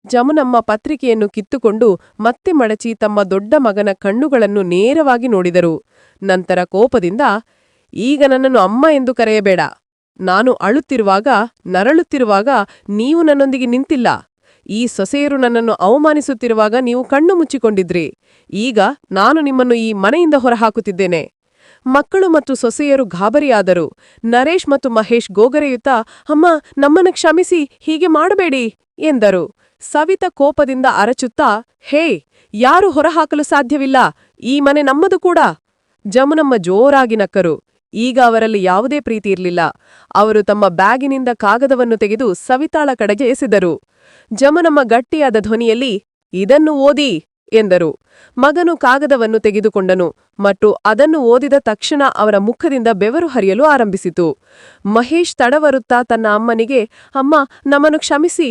ಜಮುನಮ್ಮ ಪತ್ರಿಕೆಯನ್ನು ಕಿತ್ತುಕೊಂಡು ಮತ್ತೆ ಮಡಚಿ ತಮ್ಮ ದೊಡ್ಡ ಮಗನ ಕಣ್ಣುಗಳನ್ನು ನೇರವಾಗಿ ನೋಡಿದರು. ನಂತರ ಕೋಪದಿಂದ, ಈಗ ನನ್ನನ್ನು ಅಮ್ಮ ಎಂದು ಕರೆಯಬೇಡ. ನಾನು ಅಳುತ್ತಿರುವಾಗ, ನರಳುತ್ತಿರುವಾಗ ನೀವು ನನ್ನೊಂದಿಗೆ ನಿಂತಿಲ್ಲ. ಈ ಸೊಸೆಯರು ನನ್ನನ್ನು ಅವಮಾನಿಸುತ್ತಿರುವಾಗ ನೀವು ಕಣ್ಣು ಮುಚ್ಚಿಕೊಂಡಿದ್ರಿ. ಈಗ ನಾನು ನಿಮ್ಮನ್ನು ಈ ಮನೆಯಿಂದ ಹೊರಹಾಕುತ್ತಿದ್ದೇನೆ. ಮಕ್ಕಳು ಮತ್ತು ಸೊಸೆಯರು ಗಾಬರಿಯಾದರು. ನರೇಶ್ ಮತ್ತು ಮಹೇಶ್ ಗೋಗರೆಯುತ್ತಾ, ಅಮ್ಮ, ನಮ್ಮನ್ನು ಕ್ಷಮಿಸಿ, ಹೀಗೆ ಮಾಡಬೇಡಿ ಎಂದರು. ಸವಿತಾ ಕೋಪದಿಂದ ಅರಚುತ್ತಾ, ಹೇ, ಯಾರೂ ಹೊರಹಾಕಲು ಸಾಧ್ಯವಿಲ್ಲ. ಈ ಮನೆ ನಮ್ಮದು ಕೂಡ. ಜಮುನಮ್ಮ ಜೋರಾಗಿ ನಕ್ಕರು. ಈಗ ಅವರಲ್ಲಿ ಯಾವುದೇ ಪ್ರೀತಿ ಇರಲಿಲ್ಲ. ಅವರು ತಮ್ಮ ಬ್ಯಾಗಿನಿಂದ ಕಾಗದವನ್ನು ತೆಗೆದು ಸವಿತಾಳ ಕಡೆಗೆ ಎಸೆದರು. ಜಮುನಮ್ಮ ಗಟ್ಟಿಯಾದ ಧ್ವನಿಯಲ್ಲಿ, ಇದನ್ನು ಓದಿ ಎಂದರು. ಮಗನು ಕಾಗದವನ್ನು ತೆಗೆದುಕೊಂಡನು ಮತ್ತು ಅದನ್ನು ಓದಿದ ತಕ್ಷಣ ಅವರ ಮುಖದಿಂದ ಬೆವರು ಹರಿಯಲು ಆರಂಭಿಸಿತು. ಮಹೇಶ್ ತಡವರುತ್ತಾ ತನ್ನ ಅಮ್ಮನಿಗೆ, ಅಮ್ಮ, ನಮ್ಮನ್ನು ಕ್ಷಮಿಸಿ.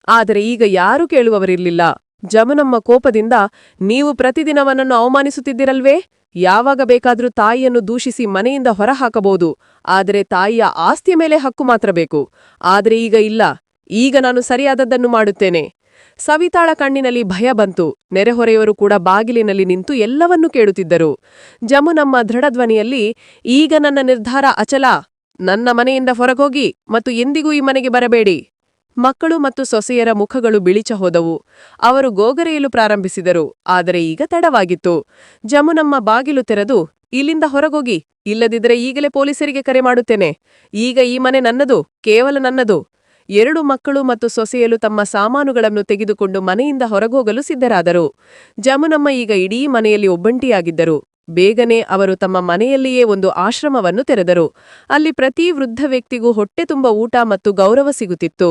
ಆದರೆ ಈಗ ಯಾರೂ ಕೇಳುವವರಿರಲಿಲ್ಲ. ಜಮುನಮ್ಮ ಕೋಪದಿಂದ, ನೀವು ಪ್ರತಿದಿನವನನ್ನು ಅವಮಾನಿಸುತ್ತಿದ್ದಿರಲ್ವೇ? ಯಾವಾಗ ಬೇಕಾದರೂ ತಾಯಿಯನ್ನು ದೂಷಿಸಿ ಮನೆಯಿಂದ ಹೊರಹಾಕಬಹುದು, ಆದರೆ ತಾಯಿಯ ಆಸ್ತಿಯ ಮೇಲೆ ಹಕ್ಕು ಮಾತ್ರ ಬೇಕು. ಆದರೆ ಈಗ ಇಲ್ಲ. ಈಗ ನಾನು ಸರಿಯಾದದ್ದನ್ನು ಮಾಡುತ್ತೇನೆ. ಸವಿತಾಳ ಕಣ್ಣಿನಲ್ಲಿ ಭಯ ಬಂತು. ನೆರೆಹೊರೆಯವರು ಕೂಡ ಬಾಗಿಲಿನಲ್ಲಿ ನಿಂತು ಎಲ್ಲವನ್ನೂ ಕೇಳುತ್ತಿದ್ದರು. ಜಮುನಮ್ಮ ದೃಢಧ್ವನಿಯಲ್ಲಿ, ಈಗ ನನ್ನ ನಿರ್ಧಾರ ಅಚಲ. ನನ್ನ ಮನೆಯಿಂದ ಹೊರಗೋಗಿ ಮತ್ತು ಎಂದಿಗೂ ಈ ಮನೆಗೆ ಬರಬೇಡಿ. ಮಕ್ಕಳು ಮತ್ತು ಸೊಸೆಯರ ಮುಖಗಳು ಬಿಳಿಚ ಹೋದವು. ಅವರು ಗೋಗರೆಯಲು ಪ್ರಾರಂಭಿಸಿದರು. ಆದರೆ ಈಗ ತಡವಾಗಿತ್ತು. ಜಮುನಮ್ಮ ಬಾಗಿಲು ತೆರೆದು, ಇಲ್ಲಿಂದ ಹೊರಗೋಗಿ, ಇಲ್ಲದಿದ್ದರೆ ಈಗಲೇ ಪೊಲೀಸರಿಗೆ ಕರೆ ಮಾಡುತ್ತೇನೆ. ಈಗ ಈ ಮನೆ ನನ್ನದು, ಕೇವಲ ನನ್ನದು. 2 ಮಕ್ಕಳು ಮತ್ತು ಸೊಸೆಯಲು ತಮ್ಮ ಸಾಮಾನುಗಳನ್ನು ತೆಗೆದುಕೊಂಡು ಮನೆಯಿಂದ ಹೊರಗೋಗಲು ಸಿದ್ಧರಾದರು. ಜಮುನಮ್ಮ ಈಗ ಇಡೀ ಮನೆಯಲ್ಲಿ ಒಬ್ಬಂಟಿಯಾಗಿದ್ದರು. ಬೇಗನೆ ಅವರು ತಮ್ಮ ಮನೆಯಲ್ಲಿಯೇ ಒಂದು ಆಶ್ರಮವನ್ನು ತೆರೆದರು. ಅಲ್ಲಿ ಪ್ರತಿ ವೃದ್ಧ ವ್ಯಕ್ತಿಗೂ ಹೊಟ್ಟೆ ತುಂಬ ಊಟ ಮತ್ತು ಗೌರವ ಸಿಗುತ್ತಿತ್ತು.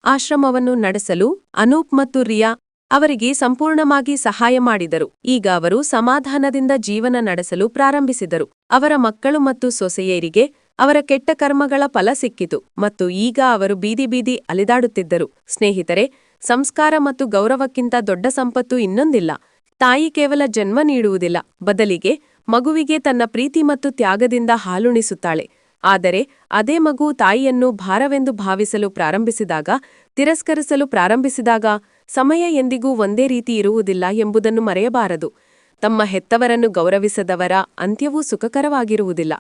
ಆಶ್ರಮವನ್ನು ನಡೆಸಲು ಅನೂಪ್ ಮತ್ತು ರಿಯಾ ಅವರಿಗೆ ಸಂಪೂರ್ಣವಾಗಿ ಸಹಾಯ ಮಾಡಿದರು. ಈಗ ಅವರು ಸಮಾಧಾನದಿಂದ ಜೀವನ ನಡೆಸಲು ಪ್ರಾರಂಭಿಸಿದರು. ಅವರ ಮಕ್ಕಳು ಮತ್ತು ಸೊಸೆಯರಿಗೆ ಅವರ ಕೆಟ್ಟ ಕರ್ಮಗಳ ಫಲ ಸಿಕ್ಕಿತು ಮತ್ತು ಈಗ ಅವರು ಬೀದಿ ಬೀದಿ ಅಲಿದಾಡುತ್ತಿದ್ದರು. ಸ್ನೇಹಿತರೆ, ಸಂಸ್ಕಾರ ಮತ್ತು ಗೌರವಕ್ಕಿಂತ ದೊಡ್ಡ ಸಂಪತ್ತು ಇನ್ನೊಂದಿಲ್ಲ. ತಾಯಿ ಕೇವಲ ಜನ್ಮ ನೀಡುವುದಿಲ್ಲ, ಬದಲಿಗೆ ಮಗುವಿಗೆ ತನ್ನ ಪ್ರೀತಿ ಮತ್ತು ತ್ಯಾಗದಿಂದ ಹಾಲುಣಿಸುತ್ತಾಳೆ. ಆದರೆ ಅದೇ ಮಗು ತಾಯಿಯನ್ನು ಭಾರವೆಂದು ಭಾವಿಸಲು ಪ್ರಾರಂಭಿಸಿದಾಗ, ತಿರಸ್ಕರಿಸಲು ಪ್ರಾರಂಭಿಸಿದಾಗ, ಸಮಯ ಎಂದಿಗೂ ಒಂದೇ ರೀತಿ ಇರುವುದಿಲ್ಲ ಎಂಬುದನ್ನು ಮರೆಯಬಾರದು. ತಮ್ಮ ಹೆತ್ತವರನ್ನು ಗೌರವಿಸದವರ ಅಂತ್ಯವೂ ಸುಖಕರವಾಗಿರುವುದಿಲ್ಲ.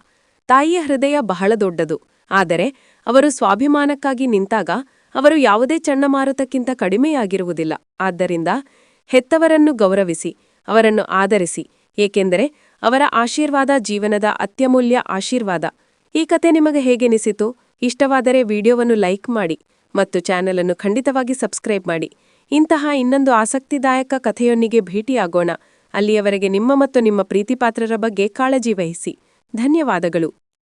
ತಾಯಿಯ ಹೃದಯ ಬಹಳ ದೊಡ್ಡದು, ಆದರೆ ಅವರು ಸ್ವಾಭಿಮಾನಕ್ಕಾಗಿ ನಿಂತಾಗ ಅವರು ಯಾವುದೇ ಚಂಡಮಾರುತಕ್ಕಿಂತ ಕಡಿಮೆಯಾಗಿರುವುದಿಲ್ಲ. ಆದ್ದರಿಂದ ಹೆತ್ತವರನ್ನು ಗೌರವಿಸಿ, ಅವರನ್ನು ಆದರಿಸಿ, ಏಕೆಂದರೆ ಅವರ ಆಶೀರ್ವಾದ ಜೀವನದ ಅತ್ಯಮೂಲ್ಯ ಆಶೀರ್ವಾದ. ಈ ಕತೆ ನಿಮಗೆ ಹೇಗೆನಿಸಿತು? ಇಷ್ಟವಾದರೆ ವಿಡಿಯೋವನ್ನು ಲೈಕ್ ಮಾಡಿ ಮತ್ತು ಚಾನೆಲ್ ಅನ್ನು ಖಂಡಿತವಾಗಿ ಸಬ್ಸ್ಕ್ರೈಬ್ ಮಾಡಿ. ಇಂತಹ ಇನ್ನೊಂದು ಆಸಕ್ತಿದಾಯಕ ಕಥೆಯೊಂದಿಗೆ ಭೇಟಿಯಾಗೋಣ. ಅಲ್ಲಿಯವರೆಗೆ ನಿಮ್ಮ ಮತ್ತು ನಿಮ್ಮ ಪ್ರೀತಿಪಾತ್ರರ ಬಗ್ಗೆ ಕಾಳಜಿ ವಹಿಸಿ. ಧನ್ಯವಾದಗಳು.